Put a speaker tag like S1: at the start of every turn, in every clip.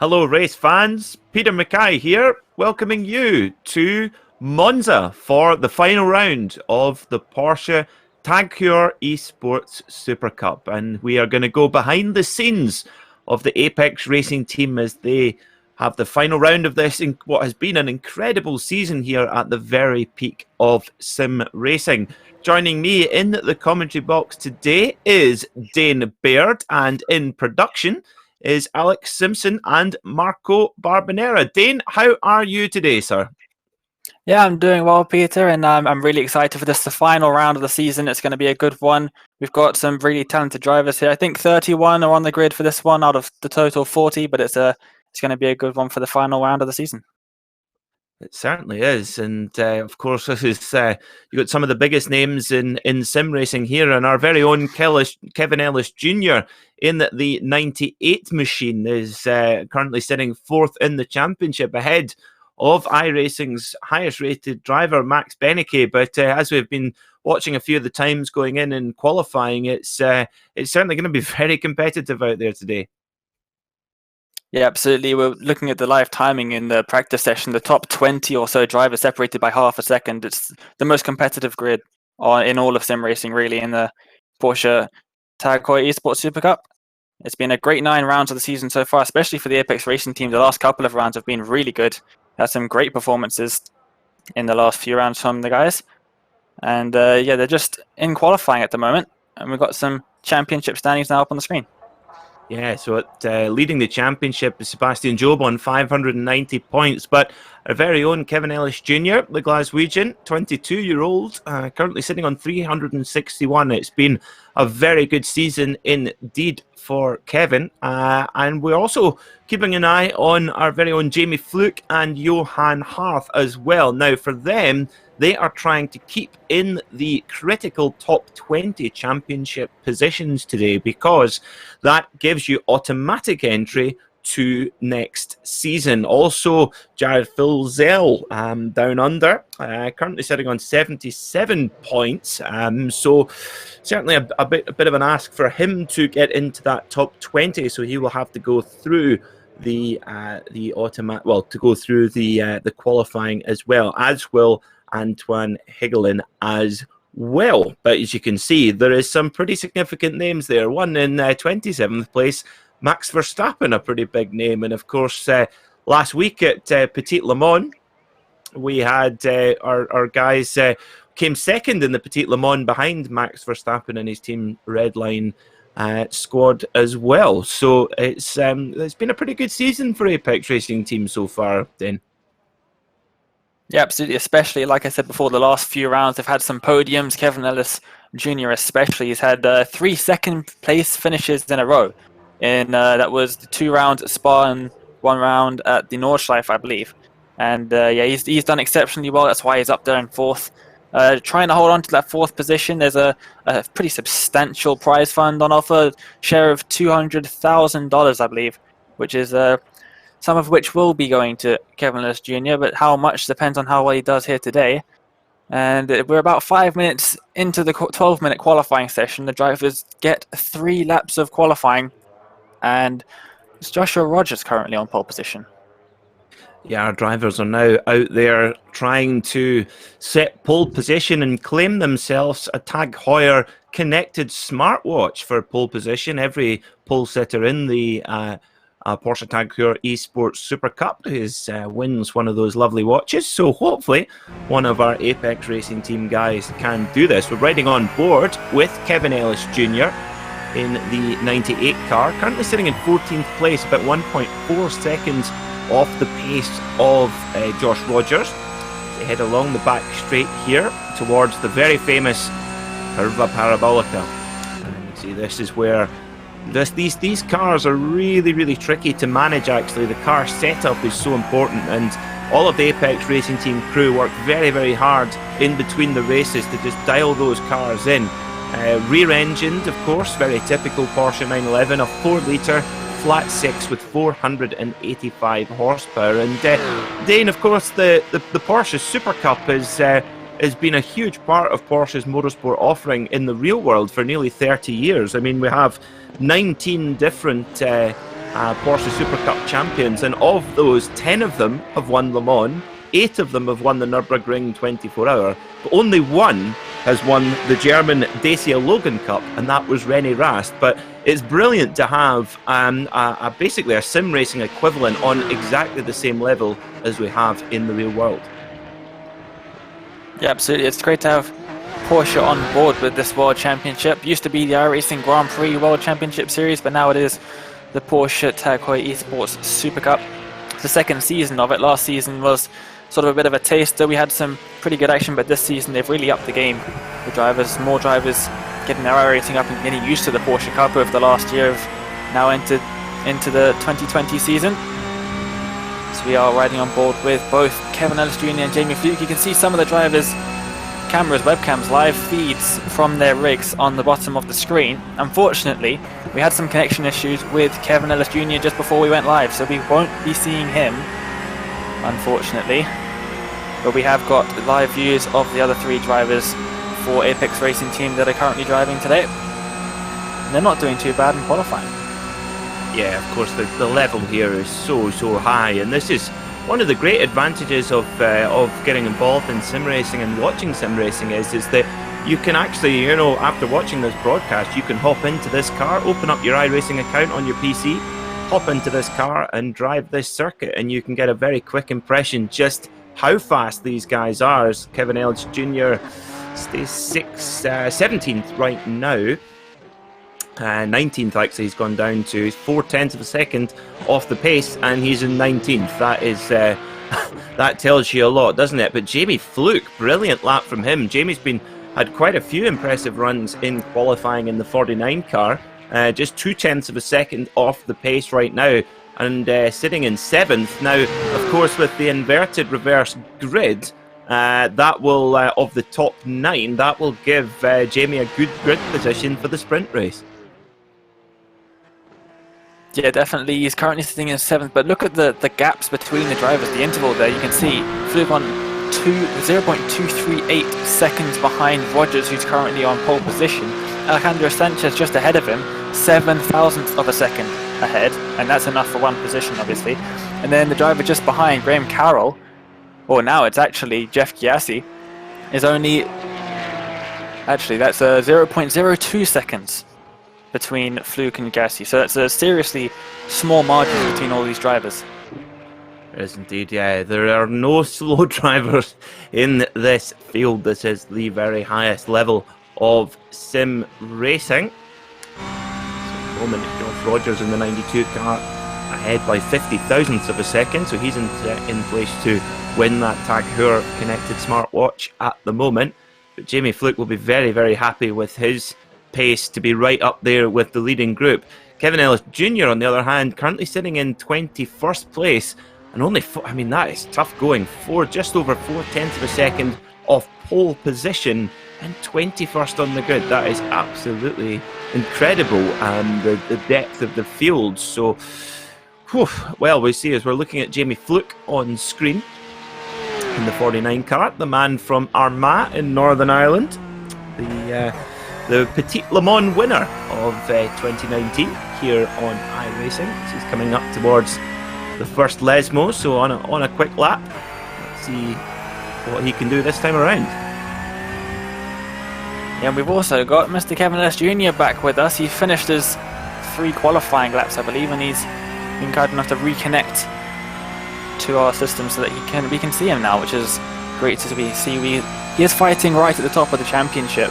S1: Hello, race fans. Peter Mackay here, welcoming you to Monza for the final round of the Porsche Tag Heuer Esports Super Cup. And we are going to go behind the scenes of the Apex Racing team as they have the final round of this in what has been an incredible season here at the very peak of sim racing. Joining me in the commentary box today is Dane Baird, and in production is Alex Simpson and Marco Barbanera. Dane, how are you today, sir?
S2: Yeah, I'm doing well, Peter, and I'm really excited for this, the final round of the season. It's going to be a good one. We've got some really talented drivers here. I think 31 are on the grid for this one out of the total 40, but it's going to be a good one for the final round of the season.
S1: It certainly is, and of course, this is you got some of the biggest names in sim racing here, and our very own Kevin Ellis Jr. in the 98 machine is currently sitting fourth in the championship, ahead of iRacing's highest rated driver Max Benecke. But as we've been watching a few of the times going in and qualifying, it's certainly going to be very competitive out there today.
S2: Yeah, absolutely. We're looking at the live timing in the practice session. The top 20 or so drivers separated by half a second. It's the most competitive grid in all of sim racing, really, in the Porsche Tag Heuer Esports Super Cup. It's been a great 9 rounds of the season so far, especially for the Apex Racing team. The last couple of rounds have been really good. Had some great performances in the last few rounds from the guys. And yeah, they're just in qualifying at the moment. And we've got some championship standings now up on the screen.
S1: Yeah, so leading the championship is Sebastian Job on 590 points, but our very own Kevin Ellis Jr., the Glaswegian, 22-year-old, currently sitting on 361. It's been a very good season indeed for Kevin, and we're also keeping an eye on our very own Jamie Fluke and Johan Harth as well. Now, for them, they are trying to keep in the critical top 20 championship positions today, because that gives you automatic entry to next season. Also, Jared Filzel down under, currently sitting on 77 points. So certainly a bit of an ask for him to get into that top 20. So he will have to go through the qualifying as well, as will Antoine Higelin as well. But as you can see, there is some pretty significant names there. One in 27th place, Max Verstappen, a pretty big name. And of course, last week at Petit Le Mans, we had our guys came second in the Petit Le Mans behind Max Verstappen and his team Redline squad as well. So it's been a pretty good season for Apex Racing team so far, then.
S2: Yeah, absolutely. Especially, like I said before, the last few rounds, they've had some podiums. Kevin Ellis Jr. especially, he's had 3 second-place finishes in a row. And that was the 2 rounds at Spa and 1 round at the Nordschleife, I believe. And yeah, he's done exceptionally well. That's why he's up there in 4th. Trying to hold on to that 4th position. There's a pretty substantial prize fund on offer, share of $200,000, I believe, which is some of which will be going to Kevin Ellis Jr., but how much depends on how well he does here today. And we're about 5 minutes into the 12-minute qualifying session. The drivers get 3 laps of qualifying, and it's Joshua Rogers currently on pole position.
S1: Yeah, our drivers are now out there trying to set pole position and claim themselves a Tag Heuer connected smartwatch for pole position. Every pole sitter in the Porsche Tag Heuer Esports Super Cup wins one of those lovely watches. So hopefully one of our Apex Racing team guys can do this. We're riding on board with Kevin Ellis Jr. in the 98 car, currently sitting in 14th place, about 1.4 seconds off the pace of Josh Rogers. They head along the back straight here towards the very famous Curva Parabolica. And you see, this is where these cars are really tricky to manage. Actually, the car setup is so important, and all of the Apex Racing team crew work very hard in between the races to just dial those cars in. Rear-engined, of course, very typical Porsche 911, a 4-litre flat 6 with 485 horsepower. And Dane, of course, the Porsche Super Cup has been a huge part of Porsche's motorsport offering in the real world for nearly 30 years. I mean, we have 19 different Porsche Super Cup champions, and of those, 10 of them have won Le Mans, 8 of them have won the Nürburgring 24-hour, but only one has won the German Dacia Logan Cup, and that was René Rast. But it's brilliant to have basically a sim racing equivalent on exactly the same level as we have in the real world.
S2: Yeah, absolutely. It's great to have Porsche on board with this World Championship. Used to be the iRacing Grand Prix World Championship Series, but now it is the Porsche Tag Heuer Esports Super Cup. It's the second season of it. Last season was sort of a bit of a taster. We had some pretty good action, but this season they've really upped the game. The drivers, more drivers getting their iRacing up and getting used to the Porsche Cup over the last year, have now entered into the 2020 season. So we are riding on board with both Kevin Ellis Jr. and Jamie Fluke. You can see some of the drivers' cameras, webcams, live feeds from their rigs on the bottom of the screen. Unfortunately, we had some connection issues with Kevin Ellis Jr. just before we went live, so we won't be seeing him, unfortunately. But we have got live views of the other 3 drivers for Apex Racing Team that are currently driving today. And they're not doing too bad in qualifying.
S1: Yeah, of course, the level here is so high, and this is one of the great advantages of getting involved in sim racing and watching sim racing is that you can actually, after watching this broadcast, you can hop into this car, open up your iRacing account on your PC, hop into this car and drive this circuit, and you can get a very quick impression just how fast these guys are. As Kevin Ellis Jr. stays 17th right now. 19th actually, he's gone down to 0.4 of a second off the pace, and he's in 19th. That is that tells you a lot, doesn't it? But Jamie Fluke, brilliant lap from him. Jamie's had quite a few impressive runs in qualifying in the 49 car, just 0.2 of a second off the pace right now, and sitting in 7th. Now, of course, with the inverted reverse grid, that will, of the top 9, that will give Jamie a good grid position for the sprint race.
S2: Yeah, definitely. He's currently sitting in 7th, but look at the gaps between the drivers, the interval there. You can see Fluke on 0.238 seconds behind Rogers, who's currently on pole position. Alejandro Sanchez just ahead of him, 0.07 of a second ahead, and that's enough for one position, obviously. And then the driver just behind, Graham Carroll, or now it's actually Jeff Gyasi, is only... Actually, that's 0.02 seconds between Fluke and Gyasi. So that's a seriously small margin between all these drivers.
S1: There is indeed, yeah. There are no slow drivers in this field. This is the very highest level of sim racing. So at the moment, Josh Rogers in the 92 car ahead by 50 thousandths of a second, so he's in place to win that Tag Heuer connected smartwatch at the moment. But Jamie Fluke will be very, very happy with his pace to be right up there with the leading group. Kevin Ellis Jr., on the other hand, currently sitting in 21st place, and only, that is tough going, just over 0.4 of a second off pole position and 21st on the grid. That is absolutely incredible, the depth of the field. So, well, we see as we're looking at Jamie Fluke on screen in the 49 car, the man from Armagh in Northern Ireland, the Petit Le Mans winner of 2019 here on iRacing. He's coming up towards the first Lesmo, so on a quick lap. Let's see what he can do this time around.
S2: Yeah, and we've also got Mr. Kevin Ellis Jr. back with us. He finished his 3 qualifying laps, I believe, and he's been kind enough to reconnect to our system so that we can see him now, which is great to see. He is fighting right at the top of the championship.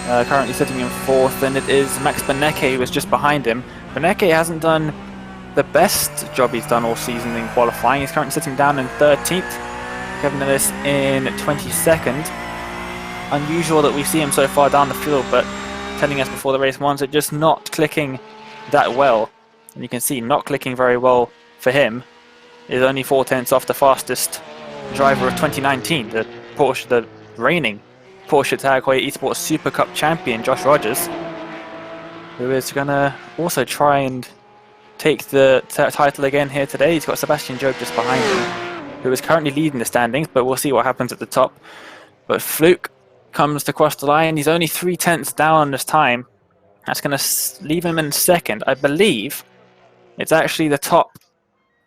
S2: Currently sitting in 4th, and it is Max Benecke who is just behind him. Benecke hasn't done the best job he's done all season in qualifying. He's currently sitting down in 13th. Kevin Ellis in 22nd. Unusual that we see him so far down the field, but telling us before the race once, it's just not clicking that well. And you can see not clicking very well for him is only 0.4 off the fastest driver of 2019, the reigning Porsche Tag Heuer Esports Super Cup champion, Josh Rogers, who is going to also try and take the title again here today. He's got Sebastian Job just behind him, who is currently leading the standings, but we'll see what happens at the top. But Fluke comes to cross the line. He's only 0.3 down this time. That's going to leave him in 2nd. I believe It's actually the top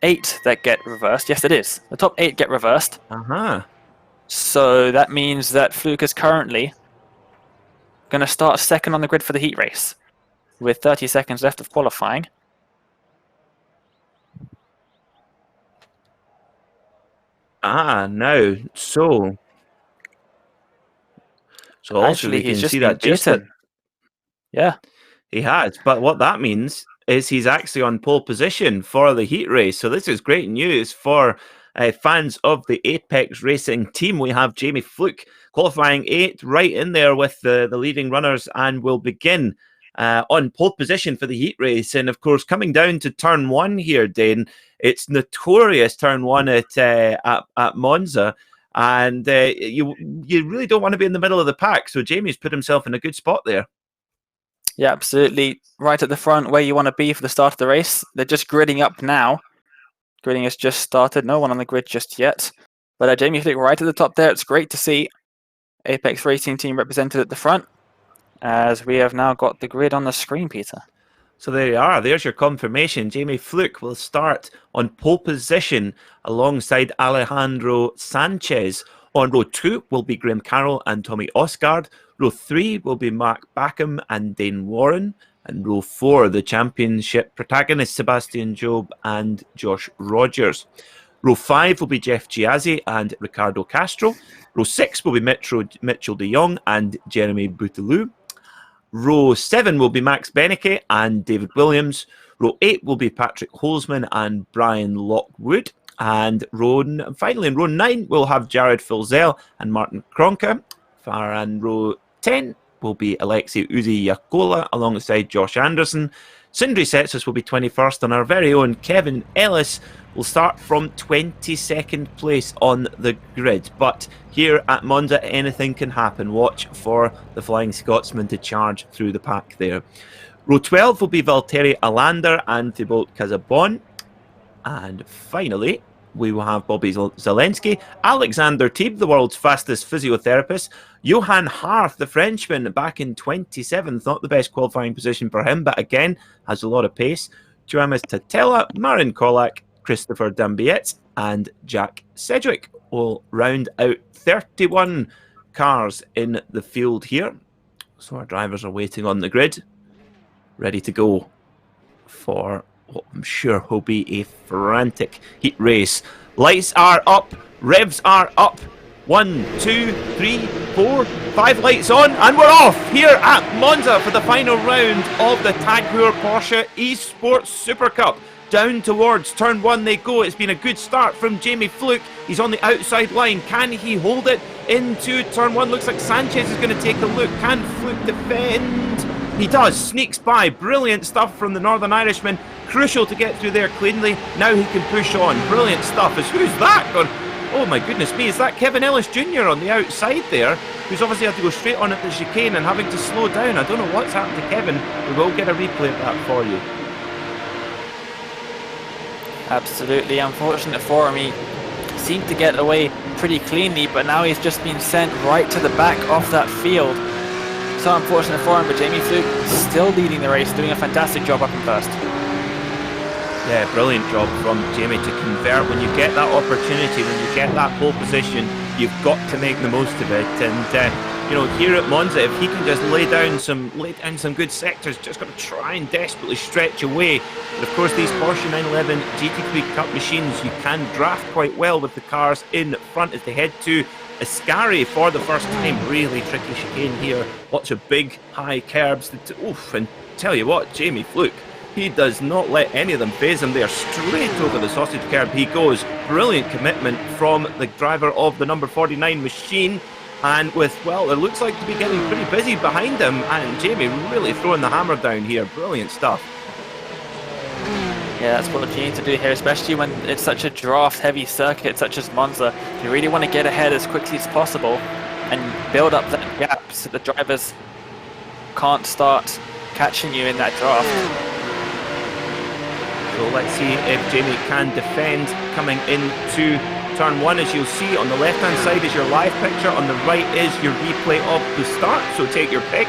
S2: 8 that get reversed. Yes, it is. The top 8 get reversed.
S1: Uh-huh.
S2: So that means that Fluke is currently going to start second on the grid for the heat race with 30 seconds left of qualifying.
S1: Now, so also
S2: Actually,
S1: we
S2: he's
S1: can
S2: just
S1: see
S2: been
S1: that just
S2: beaten. Yeah.
S1: he has, but what that means is he's actually on pole position for the heat race. So this is great news for fans of the Apex Racing team. We have Jamie Fluke qualifying 8th, right in there with the leading runners, and will begin on pole position for the heat race. And of course, coming down to turn 1 here, Dane, it's notorious turn 1 at Monza. And you really don't want to be in the middle of the pack. So Jamie's put himself in a good spot there.
S2: Yeah, absolutely. Right at the front where you want to be for the start of the race. They're just gridding up now. Gridding has just started. No one on the grid just yet. But Jamie Fluke right at the top there. It's great to see Apex Racing team represented at the front, as we have now got the grid on the screen, Peter.
S1: So there you are. There's your confirmation. Jamie Fluke will start on pole position alongside Alejandro Sanchez. On row 2 will be Graham Carroll and Tommy Osgard. Row 3 will be Mark Backham and Dane Warren. And row 4, the championship protagonists Sebastian Job and Josh Rogers. Row 5 will be Jeff Giazzi and Ricardo Castro. Row 6 will be Mitchell de Jong and Jeremy Bouteloup. Row 7 will be Max Beneke and David Williams. Row 8 will be Patrick Holzman and Brian Lockwood. And finally in row 9, we'll have Jared Filzel and Martin Kronka. And row 10 will be Alexei Uzi Yakola alongside Josh Anderson. Sindri Setsus will be 21st, and our very own Kevin Ellis will start from 22nd place on the grid. But here at Monza, anything can happen. Watch for the Flying Scotsman to charge through the pack there. Row 12 will be Valtteri Alander and Thibaut Casabon. And finally, we will have Bobby Zelensky, Alexander Teeb, the world's fastest physiotherapist, Johan Harth, the Frenchman, back in 27th, not the best qualifying position for him, but again, has a lot of pace, Tuamis Tatella, Marin Kolak, Christopher Dambiet, and Jack Sedgwick will round out 31 cars in the field here. So our drivers are waiting on the grid, ready to go for what I'm sure will be a frantic heat race. Lights are up, revs are up. 1, 2, 3, 4, 5 lights on, and we're off here at Monza for the final round of the Tag Heuer Porsche Esports Super Cup. Down towards turn 1 they go. It's been a good start from Jamie Fluke. He's on the outside line. Can he hold it into turn 1? Looks like Sanchez is going to take a look. Can Fluke defend? He does. Sneaks by. Brilliant stuff from the Northern Irishman. Crucial to get through there cleanly. Now he can push on. Brilliant stuff. Who's that gone? Oh my goodness me, is that Kevin Ellis Jr. on the outside there, who's obviously had to go straight on at the chicane and having to slow down? I don't know what's happened to Kevin. We will get a replay of that for you. Absolutely unfortunate for him. He seemed to get away pretty cleanly, but now he's just been sent right to the back of that field. So unfortunate for him, but Jamie Fluke still leading the race, doing a fantastic job up in first. Yeah, brilliant job from Jamie to convert. When you get that opportunity, when you get that pole position, you've got to make the most of it. And you know, here at Monza, if he can just lay down some good sectors, just got to try and desperately stretch away. But of course, these Porsche 911 GT3 Cup machines, you can draft quite well with the cars in front as they head to Ascari for the first time. Really tricky chicane here. Lots of big high curbs. Oof! And tell you what, Jamie Fluke, he does not let any of them phase him. They are straight over the sausage curb. He goes. Brilliant commitment from the driver of the number 49 machine. And with, well, it looks like to be getting pretty busy behind him. And Jamie really throwing the hammer down here. Brilliant stuff. Yeah, that's what you need to do here, especially when it's such a draft-heavy circuit such as Monza. You really want to get ahead as quickly as possible and build up that gap so the drivers can't start catching you in that draft. So let's see if Jamie can defend coming into turn 1. As you'll see, on the left hand side is your live picture, on the right is your replay of the start, so take your pick.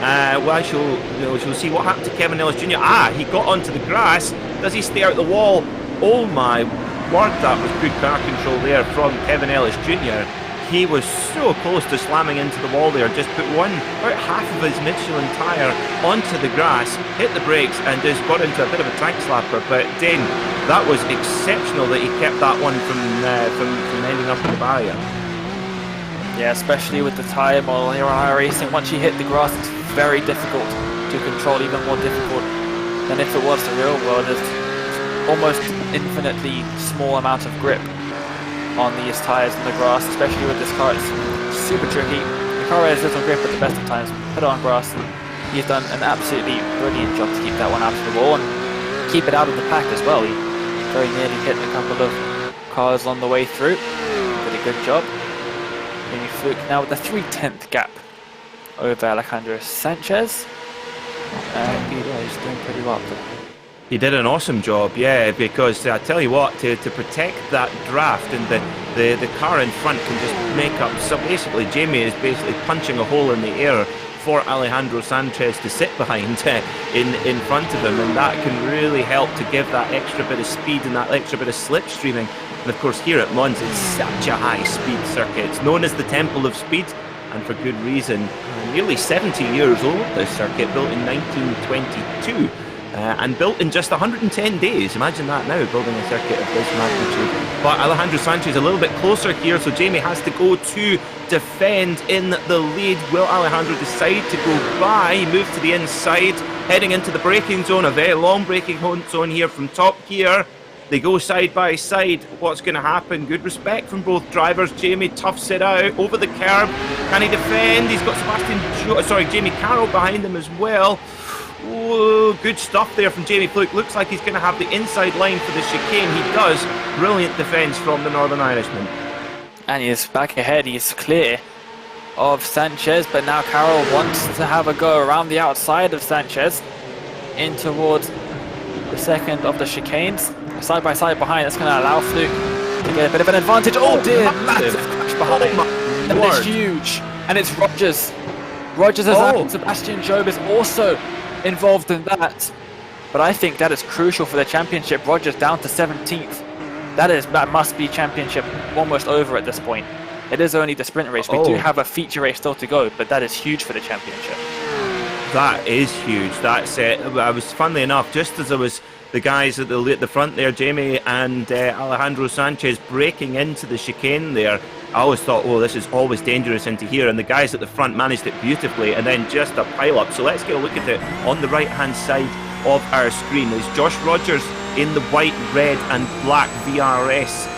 S1: Shall see what happened to Kevin Ellis Jr. He got onto the grass. Does he stay out the wall? Oh my word, that was good car control there from Kevin Ellis Jr. He was so close to slamming into the wall there. Just put about half of his Michelin tyre onto the grass, hit the brakes, and just got into a bit of a tank slapper. But Dane, that was exceptional that he kept that one from ending up in the barrier.
S2: Yeah, especially with the tyre model here on iRacing. Once you hit the grass, it's very difficult to control, even more difficult than if it was the real world. There's almost infinitely small amount of grip on these tyres in the grass, especially with this car. It's super tricky. The car has little grip at the best of times. Put it on grass, and he's done an absolutely brilliant job to keep that one out of the wall and keep it out of the pack as well. He very nearly hit a couple of cars on the way through. Did a good job. Jamie Fluke now with the 3/10 gap over Alejandro Sanchez. He's doing pretty well there.
S1: He did an awesome job, yeah, because I tell you what, to protect that draft, and the car in front can just make up. So basically, Jamie is basically punching a hole in the air for Alejandro Sanchez to sit behind in front of him, and that can really help to give that extra bit of speed and that extra bit of slipstreaming. And of course, here at Monza, it's such a high-speed circuit. It's known as the Temple of Speed, and for good reason. Nearly 70 years old, this circuit, built in 1922. And built in just 110 days. Imagine that now, building a circuit of this magnitude. But Alejandro Sanchez a little bit closer here, so Jamie has to go to defend in the lead. Will Alejandro decide to go by? He moves to the inside, heading into the braking zone, a very long braking zone here from top gear. They go side by side. What's going to happen? Good respect from both drivers. Jamie toughs it out over the curb. Can he defend? He's got Jamie Carroll behind him as well. Whoa, good stuff there from Jamie Fluke. Looks like he's going to have the inside line for the chicane. He does. Brilliant defence from the Northern Irishman.
S2: And he's back ahead. He's clear of Sanchez, but now Carroll wants to have a go around the outside of Sanchez in towards the second of the chicanes. Side by side behind. That's going to allow Fluke to get a bit of an advantage. Oh dear, massive crash behind. That is huge. And it's Rogers. Rogers has happened. Sebastian Job is also involved in that, but I think that is crucial for the championship. Rogers down to 17th. That must be championship almost over at this point. It is only the sprint race. We do have a feature race still to go, but that is huge for the championship.
S1: That is huge. That's it. I was, funnily enough, just as there was the guys at the front there, Jamie and Alejandro Sanchez breaking into the chicane there, I always thought, this is always dangerous into here, and the guys at the front managed it beautifully, and then just a pile-up. So let's get a look at it on the right-hand side of our screen. There's Josh Rogers in the white, red and black VRS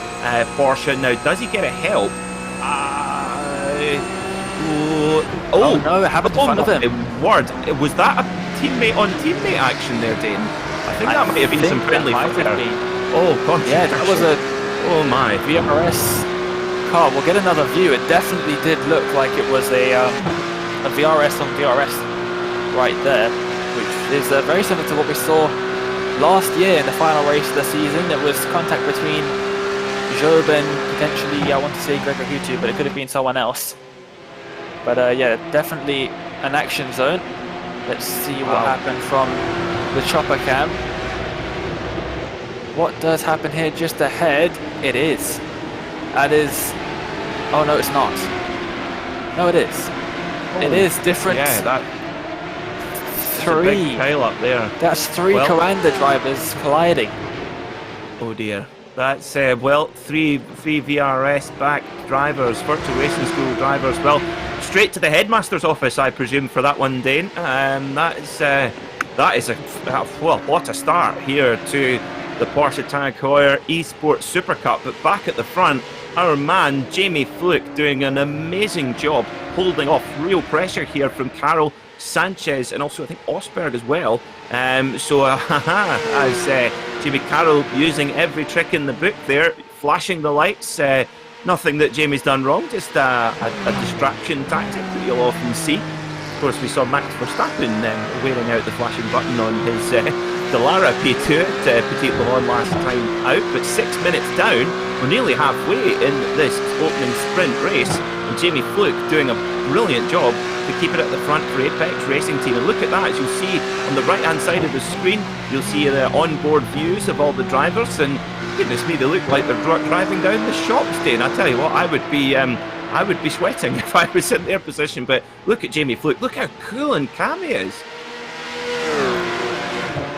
S1: Porsche. Now, does he get a help?
S2: No, it happened in front of him.
S1: Word, was that a teammate-on-teammate action there, Dane? I think that might have been some friendly fire. Oh, God.
S2: Yeah, that was a
S1: my
S2: VRS car. We'll get another view. It definitely did look like it was a VRS on VRS right there, which is very similar to what we saw last year in the final race of the season. It was contact between Job and potentially, I want to say Gregor Hutu, but it could have been someone else. But yeah, definitely an action zone. Let's see what happened from the chopper cam. What does happen here just ahead? It is. That is... Oh, no, it's not. No, it is. It is different.
S1: Yeah, that's a big pile up there.
S2: That's three Coanda drivers colliding.
S1: Oh, dear. That's, three VRS back drivers, Virtual Racing School drivers. Well, straight to the headmaster's office, I presume, for that one, Dane. That is what a start here to the Porsche Tag Heuer Esports Super Cup. But back at the front, our man Jamie Fluke doing an amazing job holding off real pressure here from Carroll, Sanchez, and also I think Osberg as well. As Jamie Carroll using every trick in the book there, flashing the lights. Nothing that Jamie's done wrong, just a distraction tactic that you'll often see. Of course, we saw Max Verstappen wearing out the flashing button on his Dallara P2 at Petit Le Mans last time out, but 6 minutes down, we're nearly halfway in this opening sprint race, and Jamie Fluke doing a brilliant job to keep it at the front for Apex Racing Team. And look at that, as you'll see on the right-hand side of the screen, you'll see the onboard views of all the drivers, and goodness me, they look like they're driving down the shops day. And I tell you what, I would be sweating if I was in their position. But look at Jamie Fluke, look how cool and calm he is.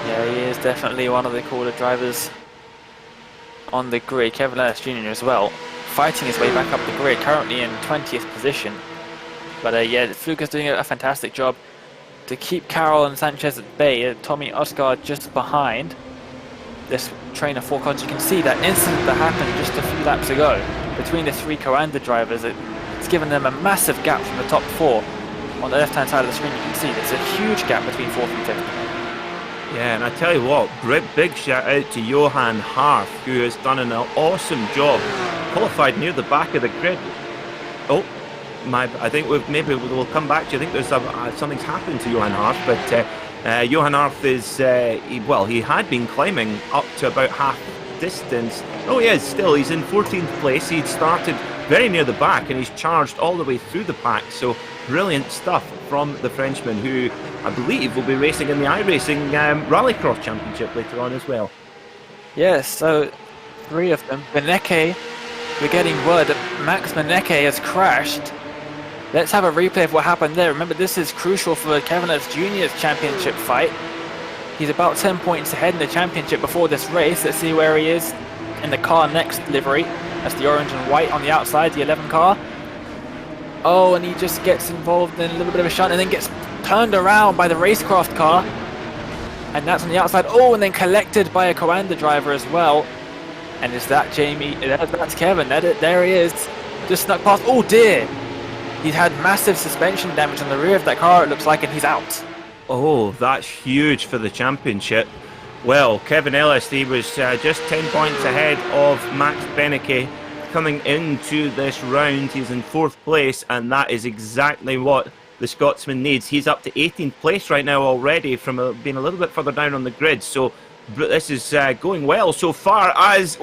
S2: Yeah, he is definitely one of the cooler drivers on the grid. Kevin Ellis Jr. as well, fighting his way back up the grid, currently in 20th position. But yeah, Fluke is doing a fantastic job to keep Carroll and Sanchez at bay. Tommy Oscar just behind this train of 4 cars. You can see that incident that happened just a few laps ago between the 3 Coanda drivers. It's given them a massive gap from the top 4. On the left-hand side of the screen, you can see there's a huge gap between 4th and 5th.
S1: Yeah, and I tell you what, big shout out to Johan Harf, who has done an awesome job. Qualified near the back of the grid. Oh, I think maybe we'll come back to you. I think there's something's happened to Johan Harf, but Johan Harf is, he had been climbing up to about half distance. Oh, he is still. He's in 14th place. He'd started very near the back and he's charged all the way through the pack. So brilliant stuff from the Frenchman, who I believe will be racing in the iRacing Rallycross Championship later on as well.
S2: Yes, so 3 of them. Beneke, we're getting word that Max Beneke has crashed. Let's have a replay of what happened there. Remember, this is crucial for Kevin Ellis Jr.'s championship fight. He's about 10 points ahead in the championship before this race. Let's see where he is in the car next livery. That's the orange and white on the outside, the 11 car. Oh, and he just gets involved in a little bit of a shunt and then gets turned around by the racecraft car. And that's on the outside. Oh, and then collected by a Coanda driver as well. And is that Jamie? That's Kevin. There he is. Just snuck past. Oh dear. He's had massive suspension damage on the rear of that car, it looks like, and he's out.
S1: Oh, that's huge for the championship. Well, Kevin Ellis, he was just 10 points ahead of Max Beneke coming into this round. He's in 4th place, and that is exactly what the Scotsman needs. He's up to 18th place right now already from being a little bit further down on the grid. So this is going well so far, as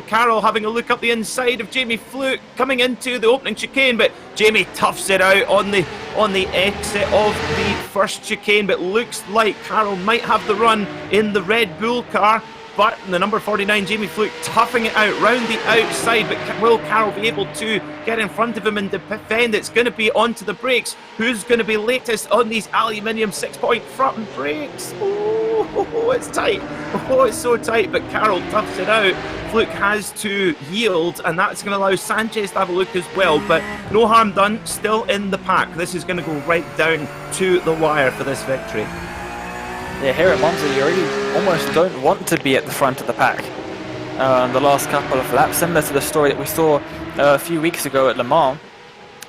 S1: Carroll having a look up the inside of Jamie Fluke coming into the opening chicane, but Jamie toughs it out on the exit of the first chicane. But looks like Carroll might have the run in the Red Bull car. But the number 49, Jamie Fluke, toughing it out round the outside. But will Carroll be able to get in front of him and defend? It's going to be onto the brakes. Who's going to be latest on these aluminium 6-point front brakes? Oh, it's tight. Oh, it's so tight. But Carroll toughs it out. Fluke has to yield, and that's going to allow Sanchez to have a look as well. But no harm done. Still in the pack. This is going to go right down to the wire for this victory.
S2: Yeah, here at Monza, you really almost don't want to be at the front of the pack. The last couple of laps, similar to the story that we saw a few weeks ago at Le Mans,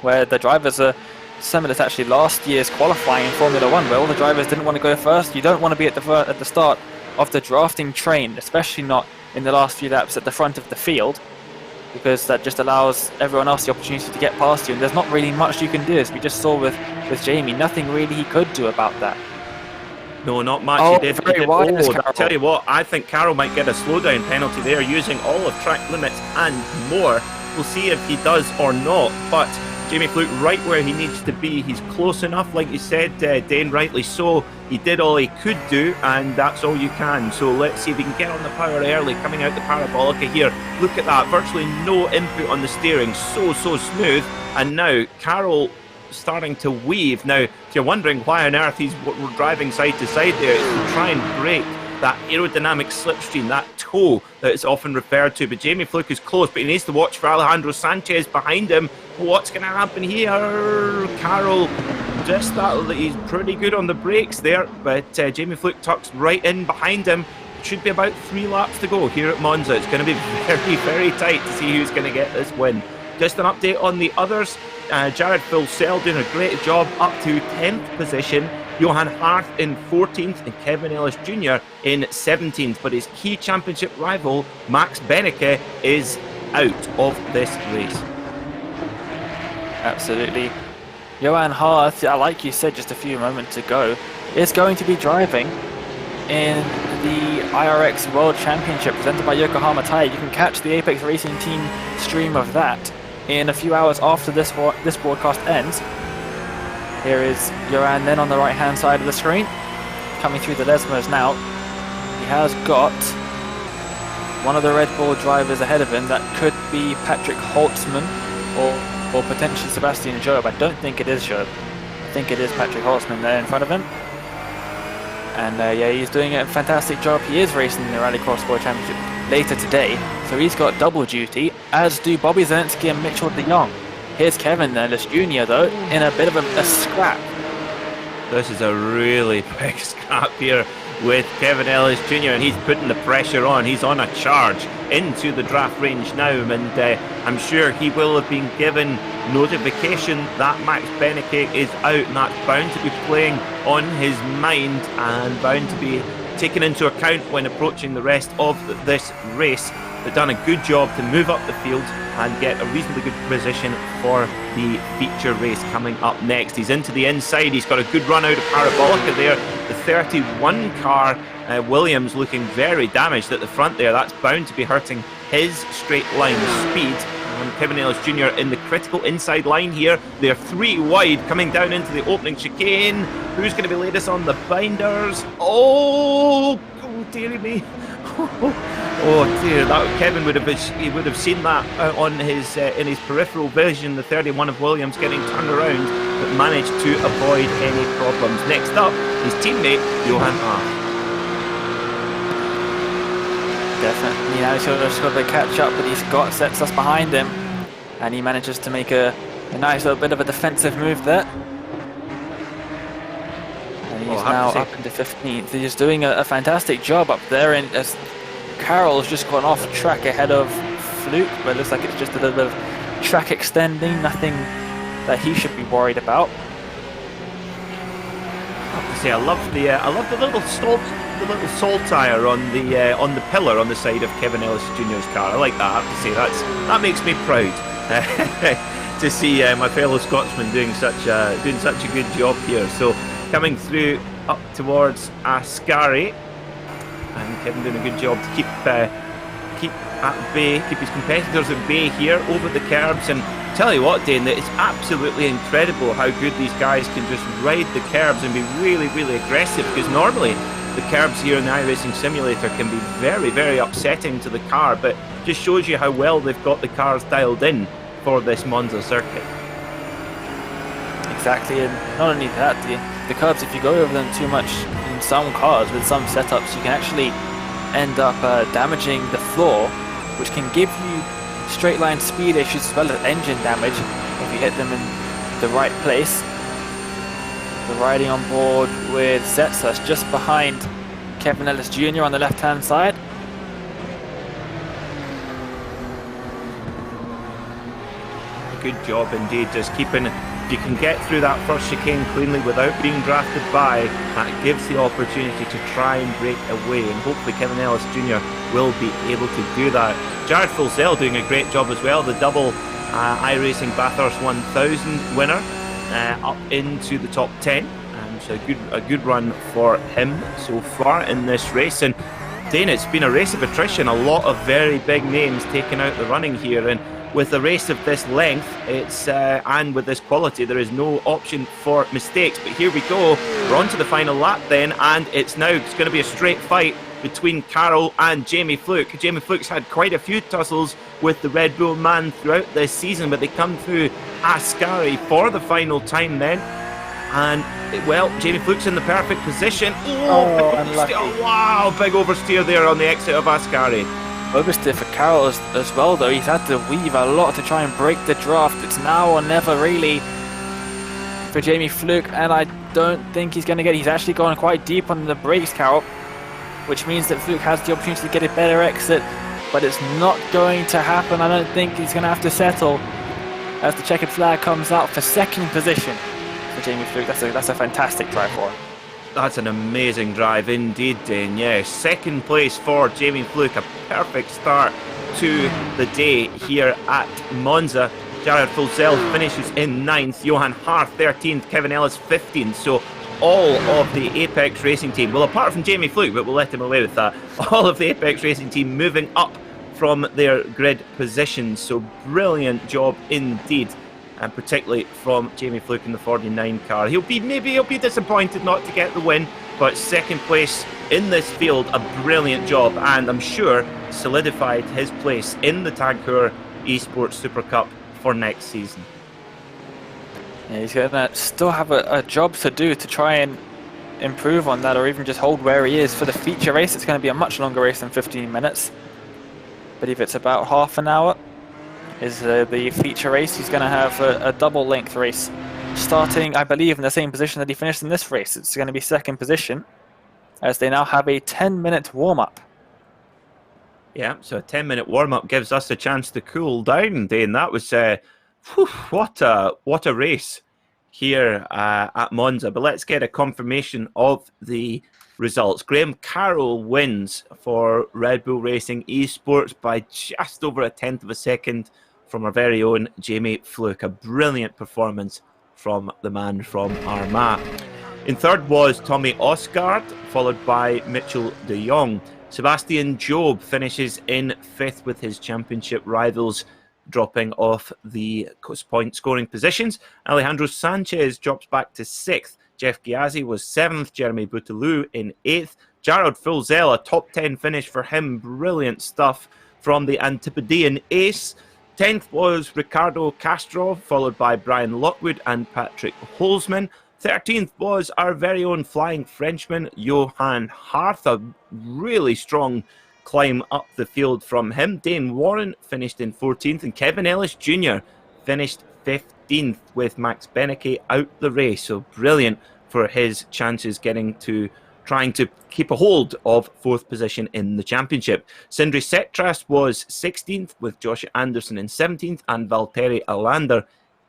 S2: where the drivers are similar to actually last year's qualifying in Formula 1, where all the drivers didn't want to go first. You don't want to be at the start of the drafting train, especially not in the last few laps at the front of the field, because that just allows everyone else the opportunity to get past you, and there's not really much you can do, as we just saw with Jamie. Nothing really he could do about that.
S1: No, not much.
S2: Oh,
S1: he did.
S2: I
S1: tell you what, I think Carroll might get a slowdown penalty there, using all of track limits and more. We'll see if he does or not. But Jamie Fluke right where he needs to be. He's close enough, like you said, Dane, rightly so. He did all he could do, and that's all you can. So let's see if he can get on the power early, coming out the Parabolica here. Look at that, virtually no input on the steering, so smooth. And now Carroll starting to weave. Now, if you're wondering why on earth he's driving side to side there, it's to try and break that aerodynamic slipstream, that toe that is often referred to. But Jamie Fluke is close, but he needs to watch for Alejandro Sanchez behind him. What's going to happen here? Carroll, just that, he's pretty good on the brakes there, but Jamie Fluke tucks right in behind him. It should be about 3 laps to go here at Monza. It's going to be very tight to see who's going to get this win. Just an update on the others. Jared Fulsell doing a great job up to 10th position. Johan Harth in 14th and Kevin Ellis Jr. in 17th. But his key championship rival, Max Beneke, is out of this race.
S2: Absolutely. Johan Harth, like you said just a few moments ago, is going to be driving in the IRX World Championship presented by Yokohama Tire. You can catch the Apex Racing Team stream of that in a few hours after this broadcast ends. Here is Johan then on the right-hand side of the screen, coming through the Lesmos now. He has got one of the Red Bull drivers ahead of him. That could be Patrick Holtzman or potentially Sebastian Job. I don't think it is Job. I think it is Patrick Holtzman there in front of him. And yeah, he's doing a fantastic job. He is racing in the Rallycross World Championship later today, so he's got double duty, as do Bobby Zelensky and Mitchell de Jong. Here's Kevin Ellis Jr. though, in a bit of a scrap.
S1: This is a really big scrap here with Kevin Ellis Jr. and he's putting the pressure on. He's on a charge into the draft range now, and I'm sure he will have been given notification that Max Benecke is out, and that's bound to be playing on his mind and bound to be taken into account when approaching the rest of this race. They've done a good job to move up the field and get a reasonably good position for the feature race coming up next. He's into the inside, he's got a good run out of Parabolica there. The 31 car, Williams, looking very damaged at the front there. That's bound to be hurting his straight line speed. And Kevin Ellis Jr. in the critical inside line here. They're 3 wide coming down into the opening chicane. Who's going to be latest on the binders? Oh dearie me. Oh dear, that Kevin would have seen that on his in his peripheral vision. The 31 of Williams getting turned around, but managed to avoid any problems. Next up, his teammate Johan Haaf.
S2: Definitely, now he's got to catch up, but he's got sets us behind him, and he manages to make a nice little bit of a defensive move there. And he's now up into 15th. He's doing a fantastic job up there, and as Carroll's just gone off track ahead of Fluke, but it looks like it's just a little bit of track extending, nothing that he should be worried about.
S1: I have to say, I love the little salt tire on the pillar on the side of Kevin Ellis Jr.'s car. I like that. I have to say that makes me proud to see my fellow Scotsman doing such a good job here. So coming through up towards Ascari. And Kevin doing a good job to keep at bay, keep his competitors at bay here over the curbs. And tell you what, Dane, that it's absolutely incredible how good these guys can just ride the curbs and be really, really aggressive. Because normally the curbs here in the iRacing Simulator can be very, very upsetting to the car, but just shows you how well they've got the cars dialed in for this Monza circuit.
S2: Exactly, and not only that, the curbs, if you go over them too much in some cars with some setups, you can actually end up damaging the floor, which can give you straight line speed issues as well as engine damage if you hit them in the right place. We're riding on board with Zetsas just behind Kevin Ellis Jr. on the left hand side.
S1: Good job indeed, just keeping. If you can get through that first chicane cleanly without being drafted by, that gives the opportunity to try and break away, and hopefully Kevin Ellis Jr. will be able to do that. Jared Fulsell doing a great job as well, the double iRacing Bathurst 1000 winner, up into the top 10. So a good run for him so far in this race. And Dane, it's been a race of attrition, a lot of very big names taking out the running here, and with a race of this length, it's and with this quality, there is no option for mistakes. But here we go, we're on to the final lap then, and it's going to be a straight fight between Carroll and Jamie Fluke. Jamie Fluke's had quite a few tussles with the Red Bull man throughout this season, but they come through Ascari for the final time then. And, well, Jamie Fluke's in the perfect position. Wow, big oversteer there on the exit of Ascari.
S2: Oversteer for Carroll as well, though. He's had to weave a lot to try and break the draft. It's now or never, really, for Jamie Fluke, and I don't think he's going to get it. He's actually gone quite deep on the brakes, Carroll, which means that Fluke has the opportunity to get a better exit, but it's not going to happen. I don't think he's going to have to settle as the checkered flag comes out for second position for Jamie Fluke. That's a fantastic drive for him.
S1: That's an amazing drive indeed, Dane. Yes, second place for Jamie Fluke. A perfect start to the day here at Monza. Jared Fulsell finishes in 9th. Johan Haaf 13th. Kevin Ellis 15th. So all of the Apex Racing team, well, apart from Jamie Fluke, but we'll let him away with that, all of the Apex Racing team moving up from their grid positions. So brilliant job indeed and particularly from Jamie Fluke in the 49 car. Maybe he'll be disappointed not to get the win, but second place in this field, a brilliant job, and I'm sure solidified his place in the Tag Heuer Esports Super Cup for next season.
S2: Yeah, he's going to still have a job to do to try and improve on that, or even just hold where he is. For the feature race, it's going to be a much longer race than 15 minutes. I believe it's about half an hour is the feature race. He's going to have a double length race starting, I believe, in the same position that he finished in this race. It's going to be second position, as they now have a 10-minute warm-up.
S1: Yeah, so a 10-minute warm-up gives us a chance to cool down, Dane. That was what a race here at Monza. But let's get a confirmation of the results. Graham Carroll wins for Red Bull Racing Esports by just over a tenth of a second from our very own Jamie Fluke. A brilliant performance from the man from Armagh. In third was Tommy Osgaard, followed by Mitchell de Jong. Sebastian Job finishes in fifth, with his championship rivals dropping off the point scoring positions. Alejandro Sanchez drops back to sixth. Jeff Ghiazzi was seventh. Jeremy Bouteloup in eighth. Jared Fulzel, a top 10 finish for him. Brilliant stuff from the Antipodean ace. 10th was Ricardo Castro, followed by Brian Lockwood and Patrick Holzman. 13th was our very own flying Frenchman, Johan Harth. A really strong climb up the field from him. Dane Warren finished in 14th, and Kevin Ellis Jr. finished 15th, with Max Benecke out the race. So brilliant for his chances trying to keep a hold of fourth position in the championship. Sindri Setras was 16th, with Josh Anderson in 17th and Valtteri Alander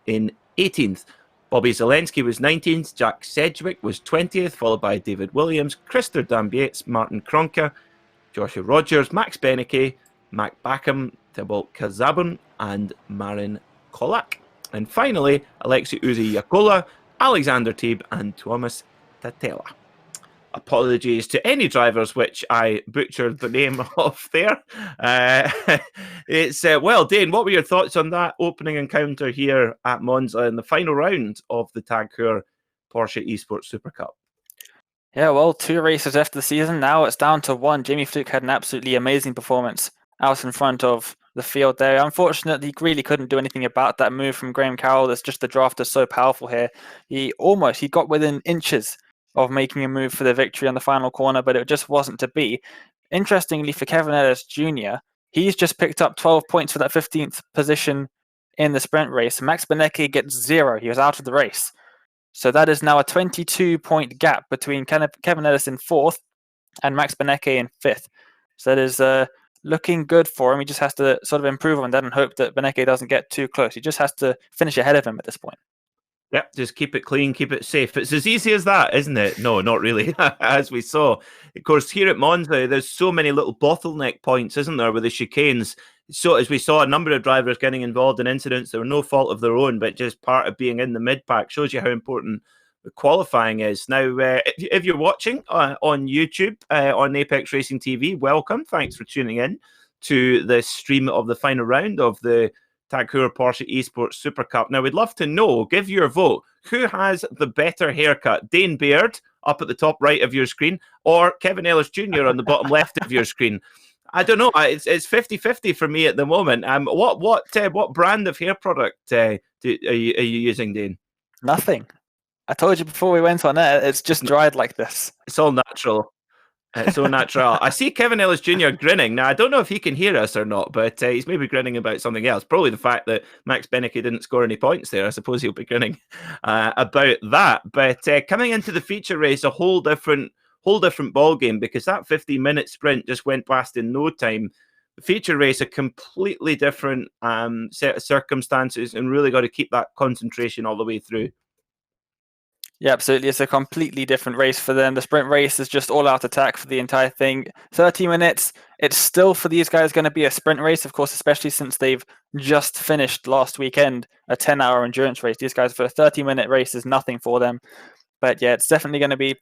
S1: in 18th. Bobby Zelensky was 19th, Jack Sedgwick was 20th, followed by David Williams, Christer Dambietz, Martin Kronka, Joshua Rogers, Max Benecke, Mac Backham, Thibault Kazabun, and Marin Kolak. And finally, Alexei Uzi Yakola, Alexander Teeb, and Thomas Tatela. Apologies to any drivers which I butchered the name of there. Well, Dane, what were your thoughts on that opening encounter here at Monza in the final round of the Tag Heuer Porsche Esports Super Cup?
S2: Yeah, well, 2 races after the season. Now it's down to 1. Jamie Fluke had an absolutely amazing performance out in front of the field there. Unfortunately, he really couldn't do anything about that move from Graham Carroll. It's just the draft is so powerful here. He got within inches of making a move for the victory on the final corner, but it just wasn't to be. Interestingly, for Kevin Ellis Jr., he's just picked up 12 points for that 15th position in the sprint race. Max Benecke gets 0. He was out of the race. So that is now a 22-point gap between Kevin Ellis in 4th and Max Benecke in 5th. So that is looking good for him. He just has to sort of improve on that and hope that Benecke doesn't get too close. He just has to finish ahead of him at this point.
S1: Yep, just keep it clean, keep it safe. It's as easy as that, isn't it? No, not really. As we saw, of course, here at Monza, there's so many little bottleneck points, isn't there, with the chicanes. So as we saw, a number of drivers getting involved in incidents that were no fault of their own, but just part of being in the mid-pack. Shows you how important the qualifying is. Now, if you're watching on YouTube, on Apex Racing TV, welcome. Thanks for tuning in to this stream of the final round of the Tag Heuer Porsche Esports Super Cup. Now, we'd love to know, give your vote, who has the better haircut? Dane Baird, up at the top right of your screen, or Kevin Ellis Jr. on the bottom left of your screen? I don't know. It's 50-50 for me at the moment. What brand of hair product are you using, Dane?
S2: Nothing. I told you before we went on air, it's just dried like this.
S1: It's all natural. It's so natural. I see Kevin Ellis Jr. grinning. Now, I don't know if he can hear us or not, but he's maybe grinning about something else. Probably the fact that Max Benecke didn't score any points there. I suppose he'll be grinning about that. But coming into the feature race, a whole different ball game, because that 15-minute sprint just went past in no time. The feature race, a completely different set of circumstances, and really got to keep that concentration all the way through.
S2: Yeah, absolutely. It's a completely different race for them. The sprint race is just all-out attack for the entire thing. 30 minutes, it's still for these guys going to be a sprint race, of course, especially since they've just finished last weekend a 10-hour endurance race. These guys, for a 30-minute race, is nothing for them. But yeah, it's definitely going to be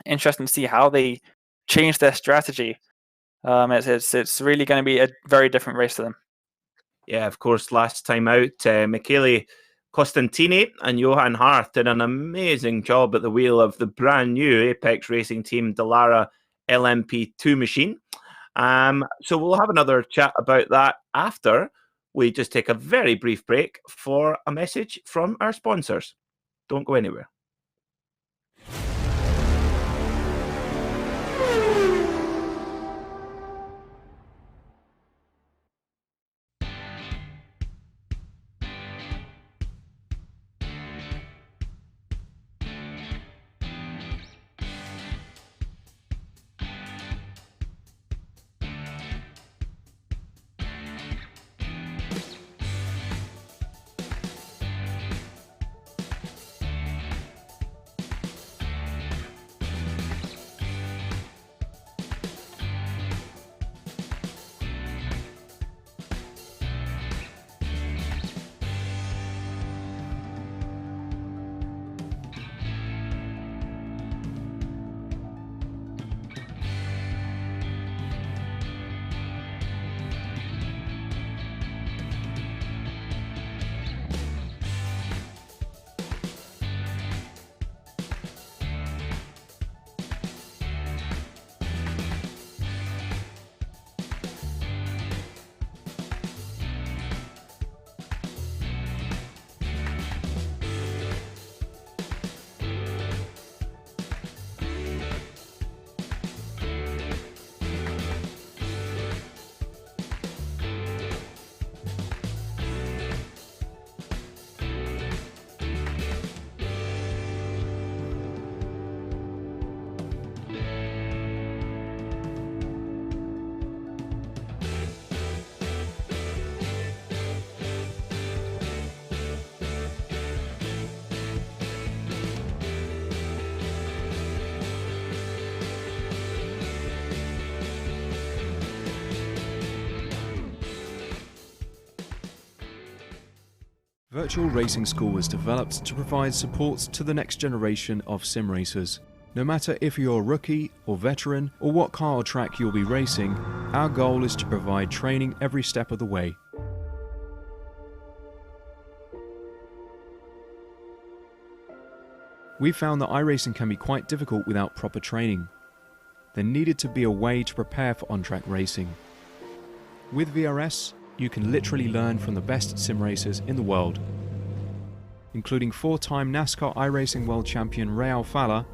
S2: interesting to see how they change their strategy. It's really going to be a very different race for them.
S1: Yeah, of course, last time out, Michele Costantini and Johan Hart did an amazing job at the wheel of the brand new Apex Racing Team Dallara LMP2 machine. So we'll have another chat about that after we just take a very brief break for a message from our sponsors. Don't go anywhere.
S3: Virtual Racing School was developed to provide support to the next generation of sim racers. No matter if you're a rookie or veteran or what car or track you'll be racing, our goal is to provide training every step of the way. We found that iRacing can be quite difficult without proper training. There needed to be a way to prepare for on-track racing. With VRS, you can literally learn from the best sim racers in the world, including 4-time NASCAR iRacing World Champion Ray Alfala.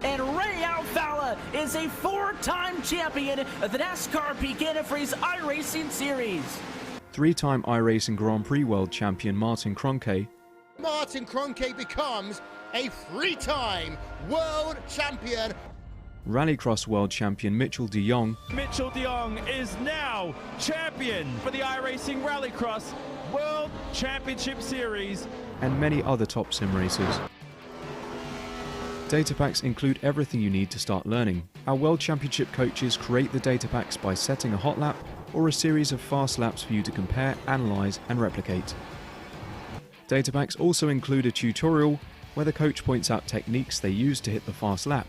S4: And Ray Alfala is a 4-time champion of the NASCAR Peak Antifreeze iRacing Series.
S3: 3-time iRacing Grand Prix World Champion Martin Kroenke.
S5: Martin Kroenke becomes a 3-time world champion.
S3: Rallycross World Champion Mitchell de Jong.
S6: Mitchell de Jong is now champion for the iRacing Rallycross World Championship Series.
S3: And many other top sim racers. Data packs include everything you need to start learning. Our World Championship coaches create the data packs by setting a hot lap or a series of fast laps for you to compare, analyze, and replicate. Data packs also include a tutorial where the coach points out techniques they use to hit the fast lap.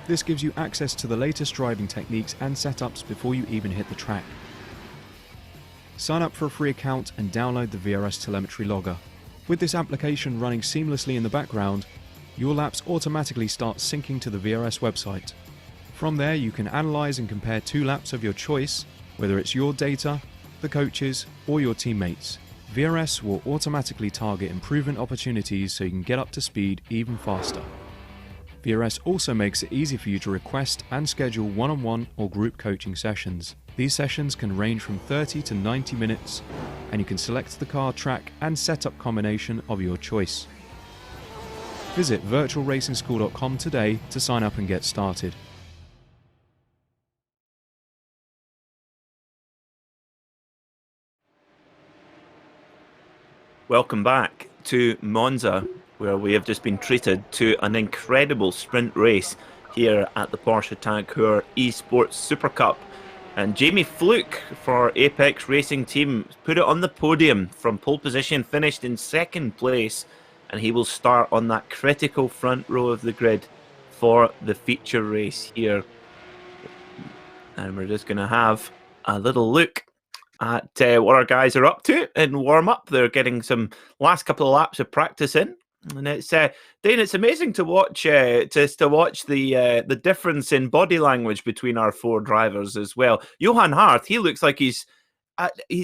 S3: This gives you access to the latest driving techniques and setups before you even hit the track. Sign up for a free account and download the VRS telemetry logger. With this application running seamlessly in the background, your laps automatically start syncing to the VRS website. From there, you can analyze and compare 2 laps of your choice, whether it's your data, the coaches, or your teammates. VRS will automatically target improvement opportunities so you can get up to speed even faster. VRS also makes it easy for you to request and schedule one-on-one or group coaching sessions. These sessions can range from 30 to 90 minutes, and you can select the car, track, and setup combination of your choice. Visit virtualracingschool.com today to sign up and get started.
S1: Welcome back to Monza, where we have just been treated to an incredible sprint race here at the Porsche Tag Heuer Esports Super Cup. And Jamie Fluke for Apex Racing Team put it on the podium from pole position, finished in 2nd place, and he will start on that critical front row of the grid for the feature race here. And we're just going to have a little look at what our guys are up to in warm-up. They're getting some last couple of laps of practice in. And it's Dane, it's amazing to watch to watch the difference in body language between our 4 drivers as well. Johan Hart, he looks like he's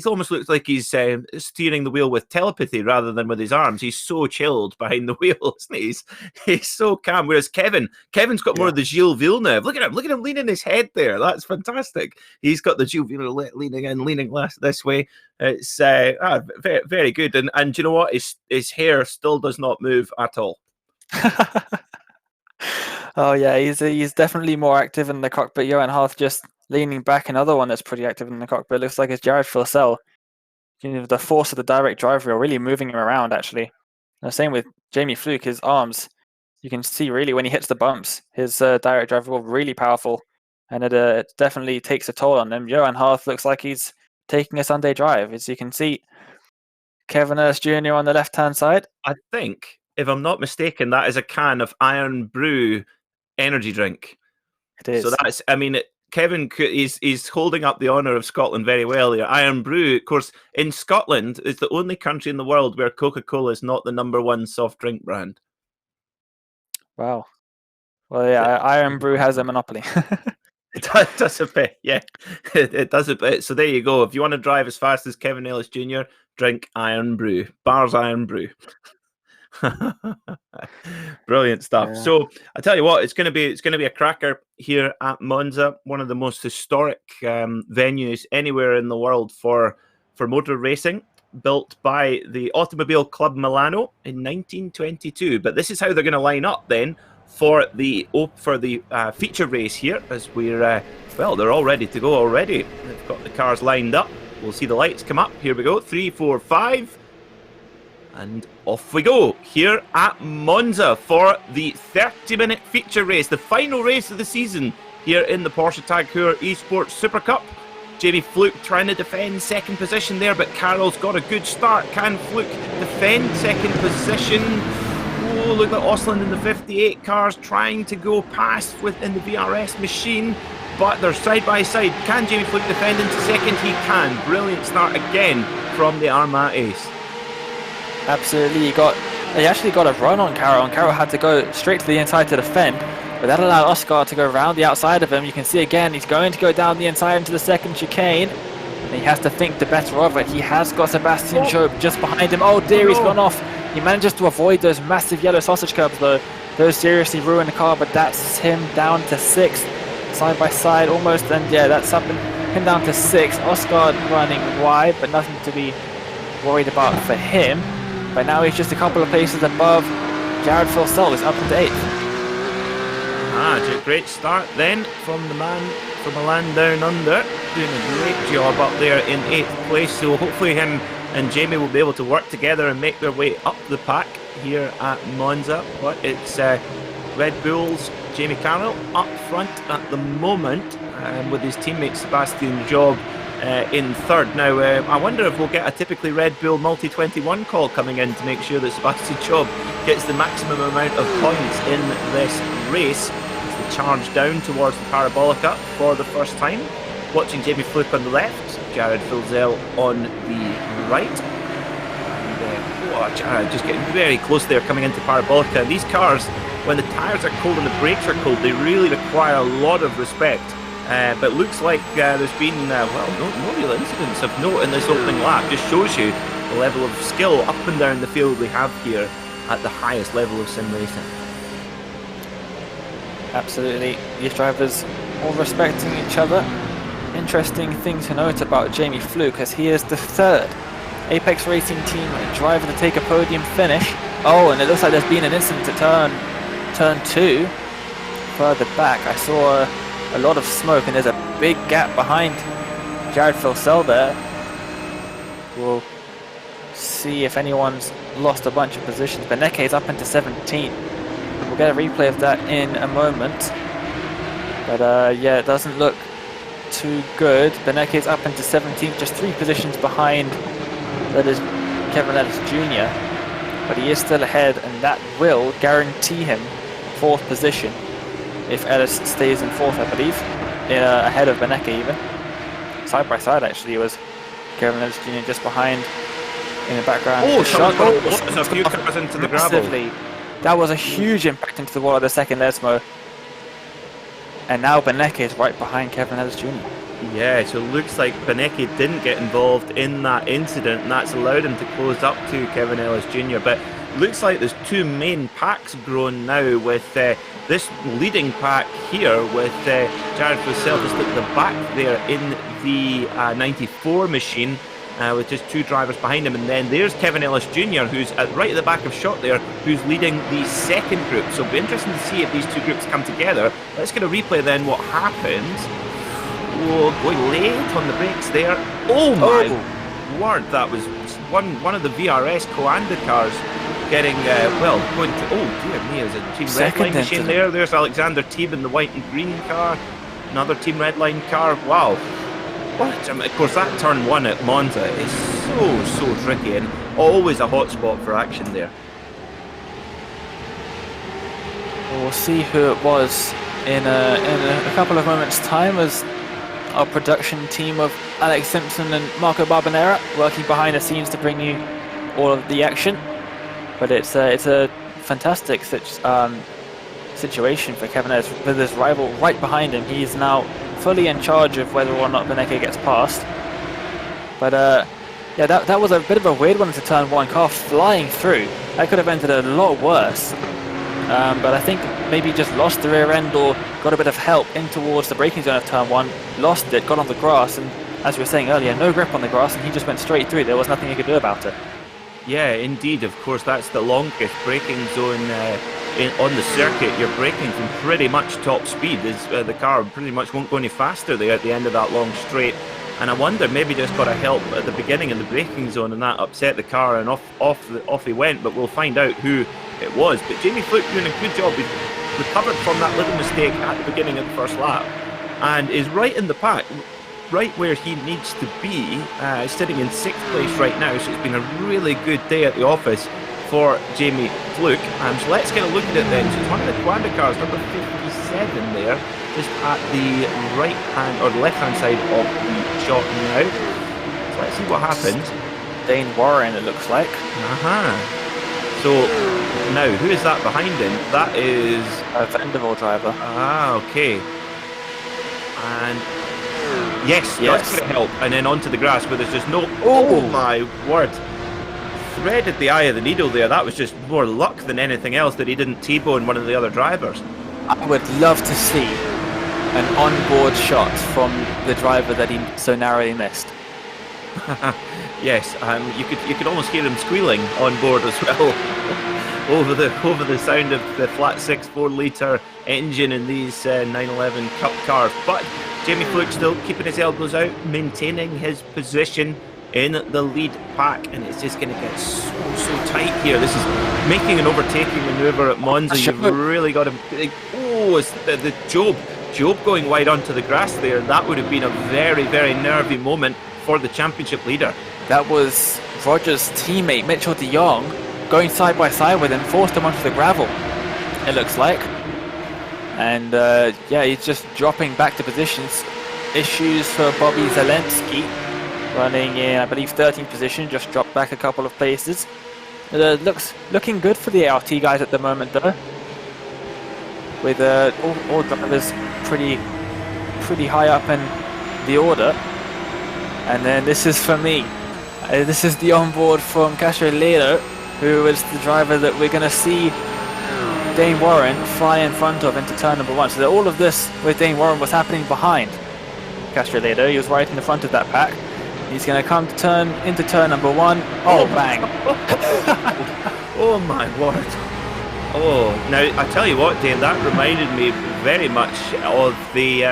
S1: almost looks like he's steering the wheel with telepathy rather than with his arms. He's so chilled behind the wheel, isn't he? He's so calm. Whereas Kevin's got more of the Gilles Villeneuve. Look at him leaning his head there. That's fantastic. He's got the Gilles Villeneuve leaning this way. It's very, very good. And do you know what? His hair still does not move at all.
S2: Oh yeah, he's definitely more active in the cockpit. Johan Hart just leaning back. Another one that's pretty active in the cockpit. Looks like it's Jared Filsell. The force of the direct drive wheel really moving him around, actually. And the same with Jamie Fluke, his arms. You can see really when he hits the bumps, his direct drive wheel really powerful. And it definitely takes a toll on him. Johan Hart looks like he's taking a Sunday drive. As you can see, Kevin Ellis Jr. on the left-hand side.
S1: I think, if I'm not mistaken, that is a can of Iron Brew energy drink.
S2: It is.
S1: So that's, Kevin is holding up the honour of Scotland very well here. Iron Brew, of course, in Scotland is the only country in the world where Coca-Cola is not the #1 soft drink brand.
S2: Wow. Well, yeah, Iron Brew has a monopoly.
S1: It does a bit, yeah. It does a bit. So there you go. If you want to drive as fast as Kevin Ellis Jr., drink Iron Brew. Bars Iron Brew. Brilliant stuff. Yeah. So I tell you what, it's going to be a cracker here at Monza, one of the most historic venues anywhere in the world for motor racing, built by the Automobile Club Milano in 1922. But this is how they're going to line up then for the feature race here, as we're they're all ready to go already. They've got the cars lined up. We'll see the lights come up. Here we go. 3, 4, 5. And off we go here at Monza for the 30-minute feature race, the final race of the season here in the Porsche Tag Heuer Esports Super Cup. Jamie Fluke trying to defend second position there, but Carroll's got a good start. Can Fluke defend second position? Oh, look at Osland in the 58 cars trying to go past within the VRS machine, but they're side by side. Can Jamie Fluke defend into second? He can. Brilliant start again from the Armat ace.
S2: Absolutely, he actually got a run on Carroll, and Carroll had to go straight to the inside to defend, but that allowed Oscar to go around the outside of him. You can see again, he's going to go down the inside into the second chicane, and he has to think the better of it. He has got Sebastian Job just behind him. Oh dear, he's gone off. He manages to avoid those massive yellow sausage curbs though. Those seriously ruin the car, but that's him down to 6th, side by side almost, and yeah, that's up him down to 6th. Oscar running wide, but nothing to be worried about for him. But now he's just a couple of places above Jared Filsell, is up into 8th.
S1: Great start then from the man from Milan Down Under, doing a great job up there in 8th place. So hopefully him and Jamie will be able to work together and make their way up the pack here at Monza. But it's Red Bull's Jamie Carroll up front at the moment, with his teammate Sebastian Job in 3rd. Now, I wonder if we'll get a typically Red Bull Multi-21 call coming in to make sure that Sebastian Job gets the maximum amount of points in this race. As they charge down towards the Parabolica for the first time. Watching Jamie Fluke on the left, Jared Filsell on the right. And Jared just getting very close there coming into Parabolica. These cars, when the tyres are cold and the brakes are cold, they really require a lot of respect. But looks like there's been, no real incidents of note in this opening lap. Just shows you the level of skill up and down the field we have here at the highest level of sim racing.
S2: Absolutely. These drivers all respecting each other. Interesting thing to note about Jamie Fluke, as he is the 3rd Apex Racing Team driver to take a podium finish. Oh, and it looks like there's been an incident at turn 2. Further back, I saw a lot of smoke, and there's a big gap behind Jared Filsell there. We'll see if anyone's lost a bunch of positions. Beneke is up into 17th. We'll get a replay of that in a moment. But yeah, it doesn't look too good. Beneke is up into 17th, just 3 positions behind. That is Kevin Ellis Jr. But he is still ahead, and that will guarantee him 4th position if Ellis stays in 4th, I believe, ahead of Beneke even. Side by side, actually, it was Kevin Ellis Jr. just behind in the background.
S1: Oh,
S2: shot.
S1: there's a few cars into the gravel.
S2: Massively. That was a huge impact into the wall of the second Lesmo. And now Beneke is right behind Kevin Ellis Jr.
S1: Yeah, so it looks like Beneke didn't get involved in that incident, and that's allowed him to close up to Kevin Ellis Jr. But looks like there's two main packs grown now, with this leading pack here with Jared Fussell just at the back there in the 94 machine, with just two drivers behind him, and then there's Kevin Ellis Jr. who's right at the back of shot there, who's leading the second group. So it'll be interesting to see if these two groups come together. Let's get a replay then what happens. Oh, going late on the brakes there. Oh my word, that was one of the VRS Coanda cars getting, going to, oh dear me, there's a Team Redline machine there. There's Alexander Teeb in the white and green car. Another Team Redline car. Wow. What? Of course, that turn one at Monza is so tricky and always a hot spot for action there.
S2: We'll see who it was in a couple of moments' time, as our production team of Alex Simpson and Marco Barbanera working behind the scenes to bring you all of the action. But it's a fantastic situation for Kevin Ellis with his rival right behind him. He's now fully in charge of whether or not Beneke gets past. But yeah, that was a bit of a weird one to turn one, car flying through. That could have ended a lot worse. But I think maybe just lost the rear end or got a bit of help in towards the braking zone of turn one, lost it, got on the grass, and as we were saying earlier, no grip on the grass, and he just went straight through. There was nothing he could do about it.
S1: Yeah, indeed. Of course, that's the longest braking zone on the circuit. You're braking from pretty much top speed. The car pretty much won't go any faster there at the end of that long straight. And I wonder, maybe just got a help at the beginning of the braking zone, and that upset the car, and off he went. But we'll find out who it was. But Jamie Fluke doing a good job. He's recovered from that little mistake at the beginning of the first lap, and is right in the pack, right where he needs to be, sitting in 6th place right now. So it's been a really good day at the office for Jamie Fluke. So let's get a look at it then. So it's one of the Coanda cars, number 57 there, just at the right hand or the left hand side of the shot now. So let's see what happens.
S2: Dane Warren, it looks like.
S1: So now, who is that behind him? That is
S2: a Vanderbilt driver.
S1: Okay. And yes, that's going to help. And then onto the grass where there's just no. Oh my word! Threaded the eye of the needle there. That was just more luck than anything else that he didn't T-bone one of the other drivers.
S2: I would love to see an onboard shot from the driver that he so narrowly missed.
S1: Yes, you could almost hear him squealing on board as well, over the sound of the flat 6 4-litre engine in these 911 Cup cars. But Jamie Fluke still keeping his elbows out, maintaining his position in the lead pack, and it's just going to get so tight here. This is making an overtaking manoeuvre at Monza. You've really got to. It's the Job going wide onto the grass there. That would have been a very nervy moment for the championship leader.
S2: That was Roger's teammate Mitchell de Jong going side by side with him, forced him onto the gravel, it looks like. And yeah, he's just dropping back to positions. Issues for Bobby Zelensky, running in, I believe, 13th position, just dropped back a couple of places. Looking good for the ART guys at the moment, though, with all drivers pretty high up in the order. And then this is for me. This is the onboard from Castro Ledo, who is the driver that we're going to see Dane Warren fly in front of into turn number 1. So all of this with Dane Warren was happening behind Castro Ledo. He was right in the front of that pack. He's going to come to into turn number 1. Oh, bang.
S1: Oh my word. Oh, now I tell you what, Dane, that reminded me very much of the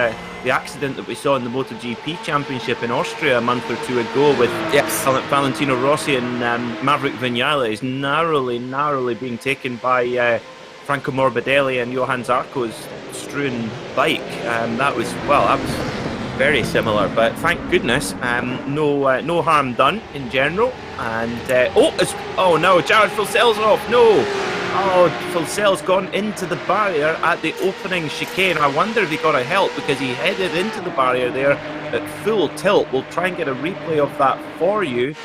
S1: accident that we saw in the MotoGP Championship in Austria a month or two ago with Valentino Rossi and Maverick Vinales narrowly being taken by Franco Morbidelli and Johan Zarco's strewn bike. That was very similar, but thank goodness no harm done in general. And oh no, Jared Fussell's off. No, Oh, Fulcel's gone into the barrier at the opening chicane. I wonder if he got a help because he headed into the barrier there at full tilt. We'll try and get a replay of that for you.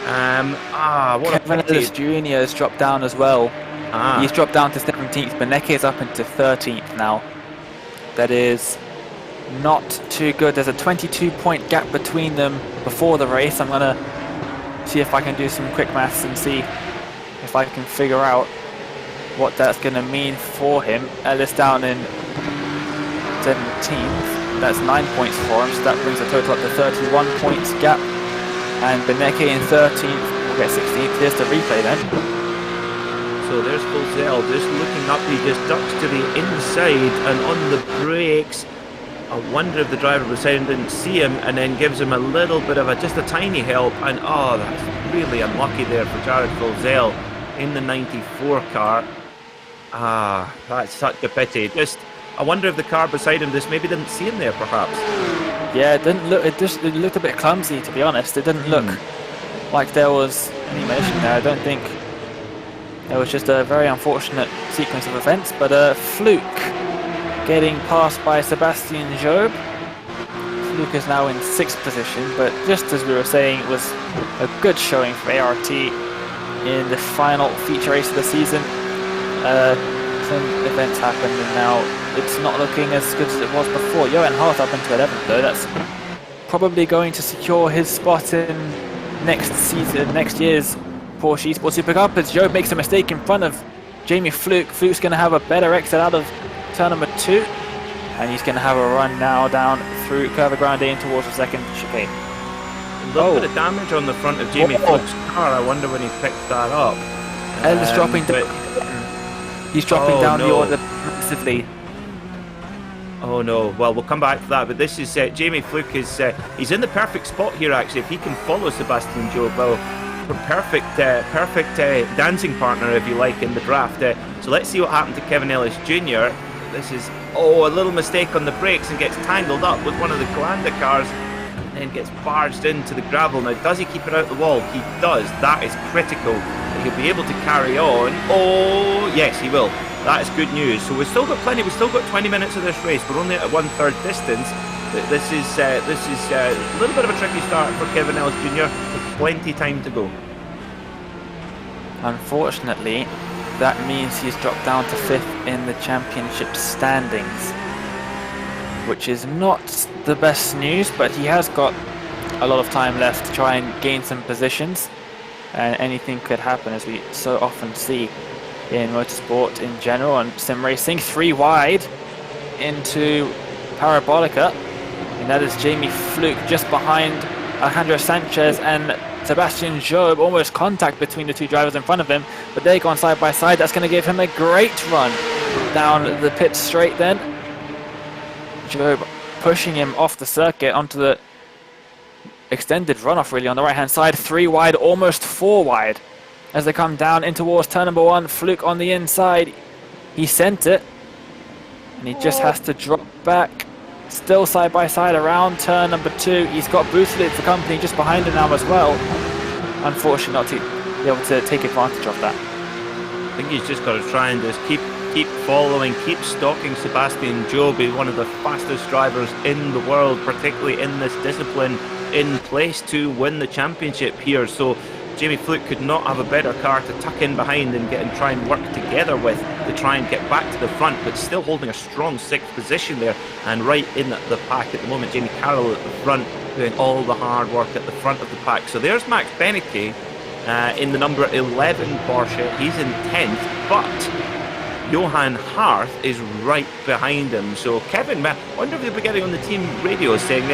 S1: What
S2: Kevin
S1: a pity.
S2: Ellis Jr. has dropped down as well.
S1: Ah.
S2: He's dropped down to 17th. Beneke is up into 13th now. That is not too good. There's a 22-point gap between them before the race. I'm going to see if I can do some quick maths and see if I can figure out what that's going to mean for him. Ellis down in 17th. That's 9 points for him, so that brings the total up to 31 points gap. And Beneke in 13th will get 16th. Here's the replay then.
S1: So there's Fulzel just looking up. He just ducks to the inside and on the brakes. I wonder if the driver beside him didn't see him and then gives him a little bit of just a tiny help. And oh, that's really unlucky there for Jared Fulzel in the 94 car. Ah, that's such a pity. I wonder if the car beside him maybe didn't see him there, perhaps.
S2: Yeah, it didn't look. It looked a bit clumsy, to be honest. It didn't look like there was any motion there. I don't think. It was just a very unfortunate sequence of events. But Fluke getting passed by Sebastian Job. Fluke is now in 6th position, but just as we were saying, it was a good showing for ART in the final feature race of the season. Some events happened and now it's not looking as good as it was before. Johan Hart up into 11th though. That's probably going to secure his spot in next year's Porsche Esports Super Cup as Job makes a mistake in front of Jamie Fluke. Fluke's going to have a better exit out of turn number 2 and he's going to have a run now down through Curva Grande in towards the second chicane.
S1: A little bit of damage on the front of Jamie Fluke's car. I wonder when he picked that up.
S2: Ellis dropping down. He's dropping down the order massively.
S1: Oh no, well we'll come back to that, but this is Jamie Fluke is he's in the perfect spot here actually. If he can follow Sebastian Job, well, perfect dancing partner if you like in the draft. So let's see what happened to Kevin Ellis Jr. This is a little mistake on the brakes and gets tangled up with one of the Galanda cars and then gets barged into the gravel. Now does he keep it out the wall? He does. That is critical. He'll be able to carry on. Oh yes, he will. That is good news. So we've still got plenty. We've still got 20 minutes of this race. We're only at 1/3 distance. This is a little bit of a tricky start for Kevin Ellis Jr. with plenty time to go.
S2: Unfortunately, that means he's dropped down to 5th in the championship standings, which is not the best news. But he has got a lot of time left to try and gain some positions, and anything could happen, as we so often see in motorsport in general and sim racing. 3 wide into Parabolica, and that is Jamie Fluke just behind Alejandro Sanchez and Sebastian Job. Almost contact between the two drivers in front of him, but they've gone side by side. That's going to give him a great run down the pit straight then. Job pushing him off the circuit onto the extended runoff really on the right hand side. 3 wide, almost 4 wide as they come down in towards turn number 1. Fluke on the inside, he sent it and he just has to drop back. Still side by side around turn number 2. He's got Bootlit for company just behind him now as well. Unfortunately not to be able to take advantage of that.
S1: I think he's just got to try and just keep following, keep stalking Sebastian Job. He's one of the fastest drivers in the world, particularly in this discipline, in place to win the championship here. So Jamie Fluke could not have a better car to tuck in behind and try and work together with to try and get back to the front, but still holding a strong 6th position there and right in the pack at the moment. Jamie Carroll at the front doing all the hard work at the front of the pack. So there's Max Beneke in the number 11 Porsche. He's in 10th, but Johan Hart is right behind him. So Kevin, I wonder if they'll be getting on the team radio saying,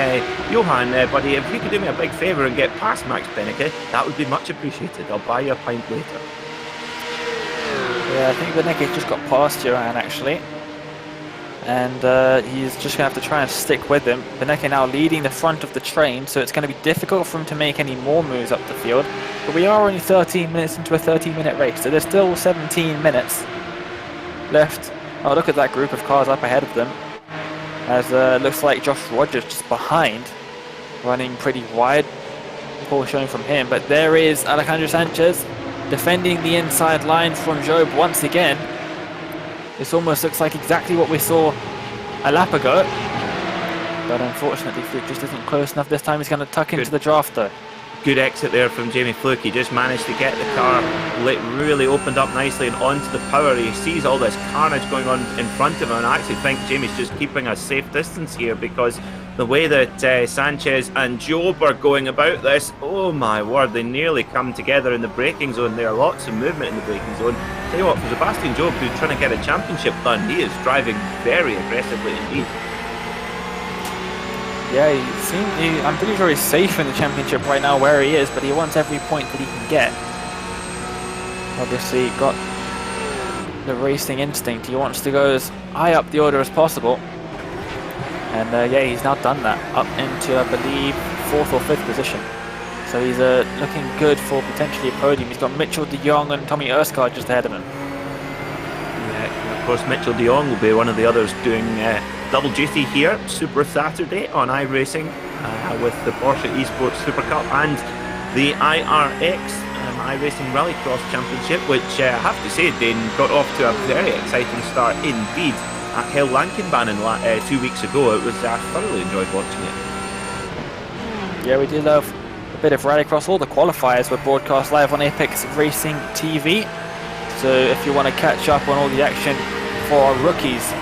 S1: Johan, buddy, if you could do me a big favour and get past Max Beneke, that would be much appreciated. I'll buy you a pint later.
S2: Yeah, I think Beneke just got past Johan actually. And he's just going to have to try and stick with him. Beneke now leading the front of the train, so it's going to be difficult for him to make any more moves up the field. But we are only 13 minutes into a 30-minute race, so there's still 17 minutes left. Oh, look at that group of cars up ahead of them, as looks like Josh Rogers just behind, running pretty wide. Poor showing from him, but there is Alejandro Sanchez defending the inside line from Job once again. This almost looks like exactly what we saw a lap ago. But unfortunately, Fluke just isn't close enough. This time he's going to tuck into the draft though.
S1: Good exit there from Jamie Fluke. He just managed to get the car really opened up nicely and onto the power. He sees all this carnage going on in front of him, and I actually think Jamie's just keeping a safe distance here, because the way that Sanchez and Job are going about this, oh my word, they nearly come together in the braking zone. There are lots of movement in the braking zone. Tell you what, for Sebastian Job, who's trying to get a championship done, he is driving very aggressively indeed.
S2: Yeah, I'm pretty sure he's safe in the championship right now where he is, but he wants every point that he can get. Obviously, got the racing instinct. He wants to go as high up the order as possible. And yeah, he's now done that, up into, I believe, 4th or 5th position. So he's looking good for potentially a podium. He's got Mitchell de Jong and Tommy Erskine just ahead of him.
S1: Yeah, of course, Mitchell de Jong will be one of the others doing double duty here, Super Saturday on iRacing with the Porsche Esports Super Cup and the IRX iRacing Rallycross Championship, which I have to say, Dane, got off to a very exciting start indeed at Hell Lankenbanen 2 weeks ago. It was I thoroughly enjoyed watching it.
S2: Yeah, we did love a bit of Rallycross. All the qualifiers were broadcast live on Apex Racing TV. So if you want to catch up on all the action for our rookies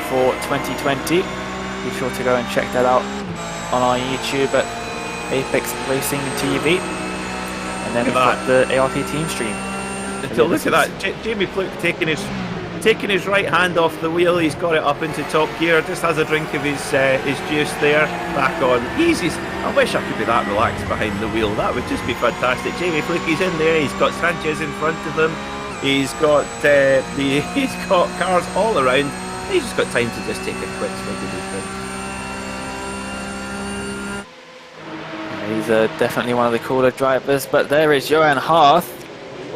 S2: for 2020, be sure to go and check that out on our YouTube at Apex Racing TV. And then we've got the ART team stream.
S1: So look at that, Jamie Fluke taking his right hand off the wheel. He's got it up into top gear, just has a drink of his juice there, back on. Easy. I wish I could be that relaxed behind the wheel. That would just be fantastic. Jamie Fluke, he's in there. He's got Sanchez in front of him. He's got he's got cars all around. He's just got time to just take a quick swig of his thing.
S2: He's definitely one of the cooler drivers, but there is Johan Harth,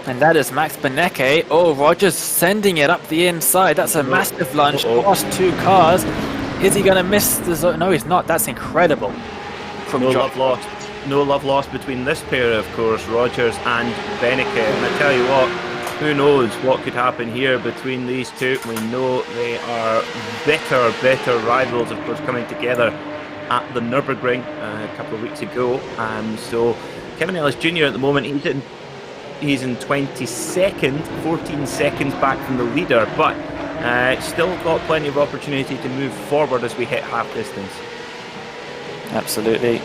S2: and that is Max Benecke. Oh, Rogers sending it up the inside. That's a massive lunge past 2 cars. Is he going to miss the zone? No, he's not. That's incredible.
S1: No love lost. No love lost between this pair, of course, Rogers and Benecke. And I tell you what, who knows what could happen here between these two. We know they are bitter rivals, of course, coming together at the Nürburgring a couple of weeks ago. So Kevin Ellis Jr. at the moment, he's in 22nd, 14 seconds back from the leader, but still got plenty of opportunity to move forward as we hit half distance.
S2: Absolutely.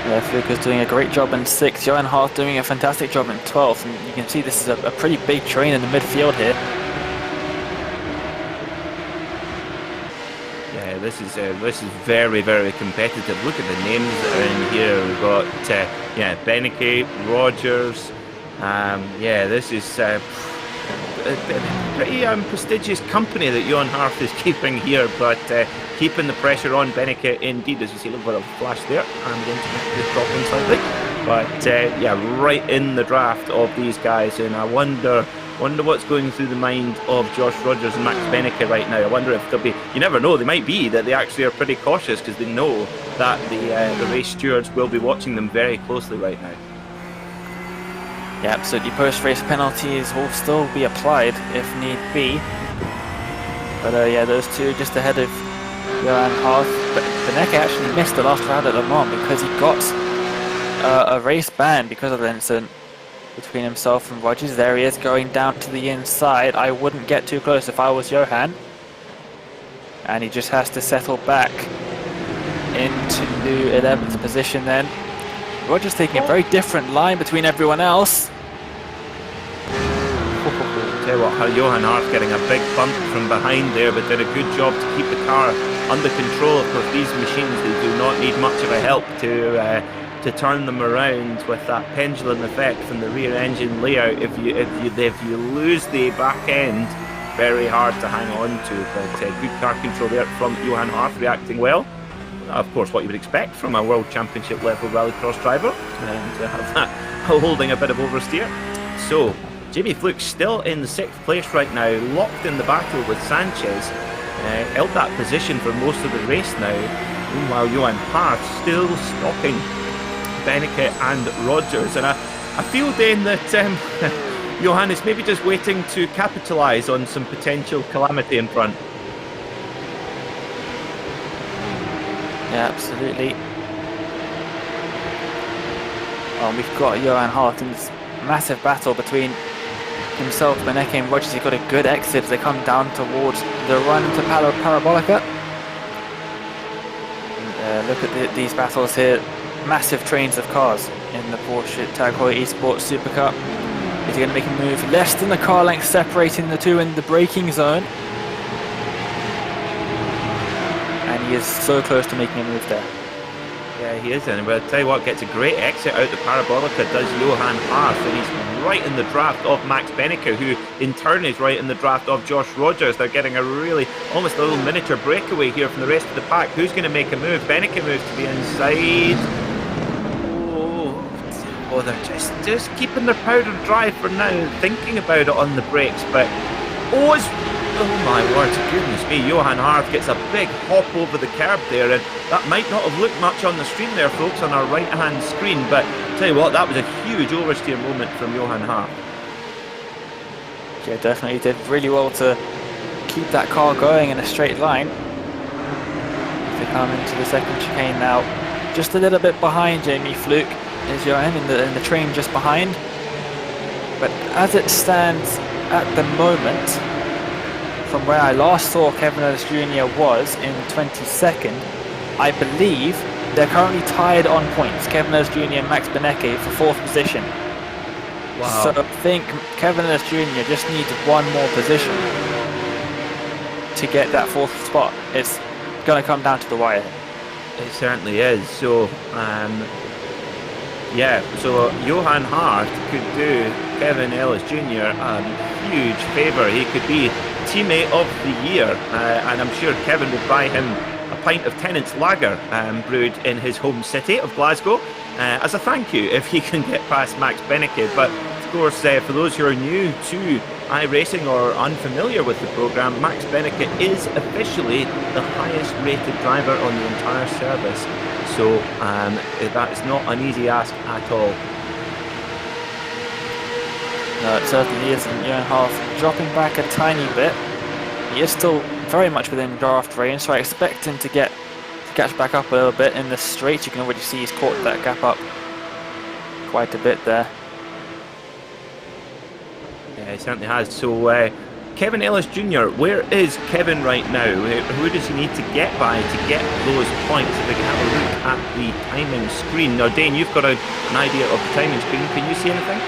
S2: Yeah, Fluke is doing a great job in 6th. Johan Harth doing a fantastic job in 12th. And you can see this is a pretty big train in the midfield here.
S1: Yeah, this is very competitive. Look at the names that are in here. We've got Benecke, Rogers. Yeah, this is a pretty prestigious company that Johan Harth is keeping here, but keeping the pressure on Benecke indeed. As you see, a little bit of a flash there, and the internet is dropping slightly. But yeah, right in the draft of these guys, and I wonder what's going through the mind of Josh Rogers and Max Benecke right now. I wonder if they'll be, you never know, they might be that they actually are pretty cautious because they know that the race stewards will be watching them very closely right now.
S2: Yeah, absolutely. Post-race penalties will still be applied if need be. But yeah, those two just ahead of Johan Harth. But Benecke actually missed the last round at Le Mans because he got a race ban because of the incident between himself and Rogers. There he is going down to the inside. I wouldn't get too close if I was Johan. And he just has to settle back into 11th position then. Rogers taking a very different line between everyone else.
S1: Tell you what, Johan Harth getting a big bump from behind there, but did a good job to keep the car under control. Of course, these machines, they do not need much of a help to turn them around with that pendulum effect from the rear engine layout. If you lose the back end, very hard to hang on to. But good car control there from Johan Harth, reacting well. Of course, what you would expect from a World Championship level rallycross driver, and to have that holding a bit of oversteer. So Jamie Fluke still in the 6th place right now, locked in the battle with Sanchez, held that position for most of the race now. Meanwhile, Johan Harth still stalking Beneke and Rogers. And I feel, Dane, that Johan is maybe just waiting to capitalise on some potential calamity in front.
S2: Yeah, absolutely. Oh, we've got Johan Hart in this massive battle between himself, Beneke and Rogers. He's got a good exit as they come down towards the run to Parabolica. Look at these battles here. Massive trains of cars in the Porsche Tag Heuer Esports Super Cup. Is he going to make a move? Less than the car length separating the two in the braking zone. And he is so close to making a move there.
S1: Yeah, he is, and but I tell you what, gets a great exit out the Parabolica, does Johan Hart, and he's right in the draft of Max Beneke, who in turn is right in the draft of Josh Rogers. They're getting a really, almost a little miniature breakaway here from the rest of the pack. Who's going to make a move? Beneke moves to the inside. Oh, they're just keeping their powder dry for now, thinking about it on the brakes, but oh my word, goodness me, Johan Hart gets a big hop over the curb there, and that might not have looked much on the screen there, folks, on our right hand screen, but tell you what, that was a huge oversteer moment from Johan Hart.
S2: Yeah, definitely did really well to keep that car going in a straight line. They come into the second chicane now, just a little bit behind Jamie Fluke is Johan in the train just behind, but as it stands at the moment, from where I last saw Kevin Ellis Jr. was in 22nd, I believe they're currently tied on points, Kevin Ellis Jr. and Max Beneke for 4th position.
S1: Wow.
S2: So I think Kevin Ellis Jr. just needs one more position to get that 4th spot. It's going to come down to the wire.
S1: It certainly is. So, yeah, so Johan Hart could do Kevin Ellis Jr. a huge favour. He could be teammate of the year, and I'm sure Kevin would buy him a pint of Tennent's Lager brewed in his home city of Glasgow as a thank you if he can get past Max Beneke. But of course, for those who are new to iRacing or unfamiliar with the programme, Max Beneke is officially the highest rated driver on the entire service, so that is not an easy ask at all.
S2: No, it certainly isn't. Johan Hart dropping back a tiny bit. He is still very much within draft range, so I expect him to catch back up a little bit in the straight. You can already see he's caught that gap up quite a bit there.
S1: Yeah, he certainly has. So, Kevin Ellis Jr., where is Kevin right now? Who does he need to get by to get those points? If we can have a look at the timing screen. Now, Dane, you've got an idea of the timing screen. Can you see anything?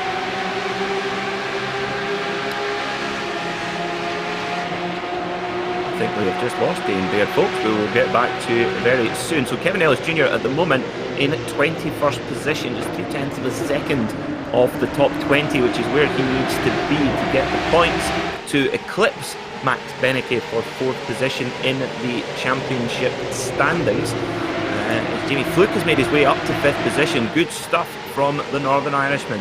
S1: I think we have just lost Dane there, folks. We will get back to very soon. So Kevin Ellis Jr. at the moment in 21st position, just 0.3 of a second off the top 20, which is where he needs to be to get the points to eclipse Max Beneke for 4th position in the championship standings. Jamie Fluke has made his way up to 5th position. Good stuff from the Northern Irishman.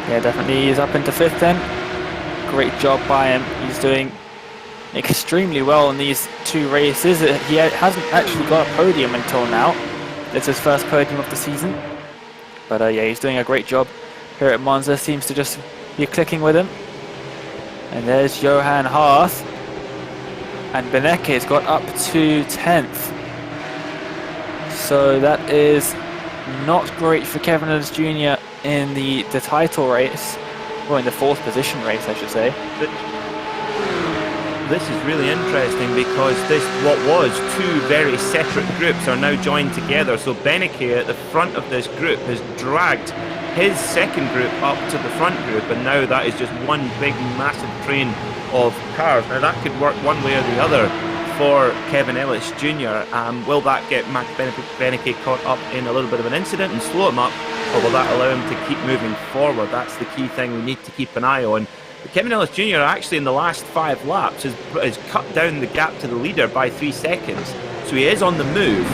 S2: Yeah, definitely he's up into 5th then. Great job by him. He's doing extremely well in these 2 races. He hasn't actually got a podium until now. It's his first podium of the season. But yeah, he's doing a great job here at Monza. Seems to just be clicking with him. And there's Johan Hart. And Beneke's got up to 10th. So that is not great for Kevin Ellis Jr. in the title race. Or in the 4th position race, I should say.
S1: This is really interesting because what was 2 very separate groups are now joined together. So Beneke at the front of this group has dragged his second group up to the front group, and now that is just one big massive train of cars. Now that could work one way or the other for Kevin Ellis Jr. Will that get Max Beneke caught up in a little bit of an incident and slow him up, or will that allow him to keep moving forward? That's the key thing we need to keep an eye on. But Kevin Ellis Jr. actually in the last 5 laps has cut down the gap to the leader by 3 seconds. So he is on the move.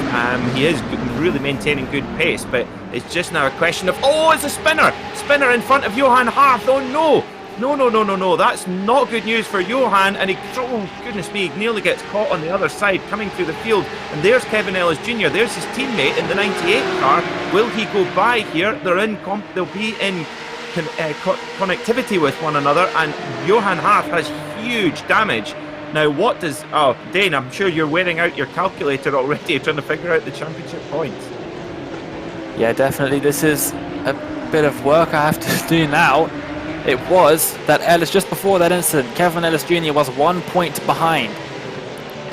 S1: He is really maintaining good pace, but it's just now a question of, oh, it's a spinner in front of Johan Hart. Oh no, No. That's not good news for Johan. And he, oh, goodness me, he nearly gets caught on the other side coming through the field. And there's Kevin Ellis Jr. There's his teammate in the 98 car. Will he go by here? They'll be in connectivity with one another. And Johan Hart has huge damage. Now, what does... Oh, Dane, I'm sure you're wearing out your calculator already trying to figure out the championship points.
S2: Yeah, definitely. This is a bit of work I have to do now. It was that Ellis, just before that incident, Kevin Ellis Jr. was 1 point behind,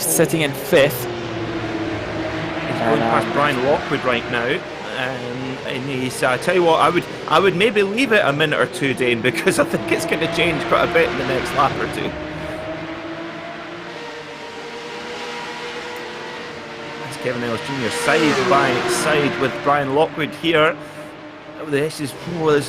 S2: sitting in 5th.
S1: He's going past Brian Lockwood right now. And he's, I tell you what, I would maybe leave it a minute or two, Dane, because I think it's going to change quite a bit in the next lap or two. Kevin Ellis Jr. side by side with Brian Lockwood here. This is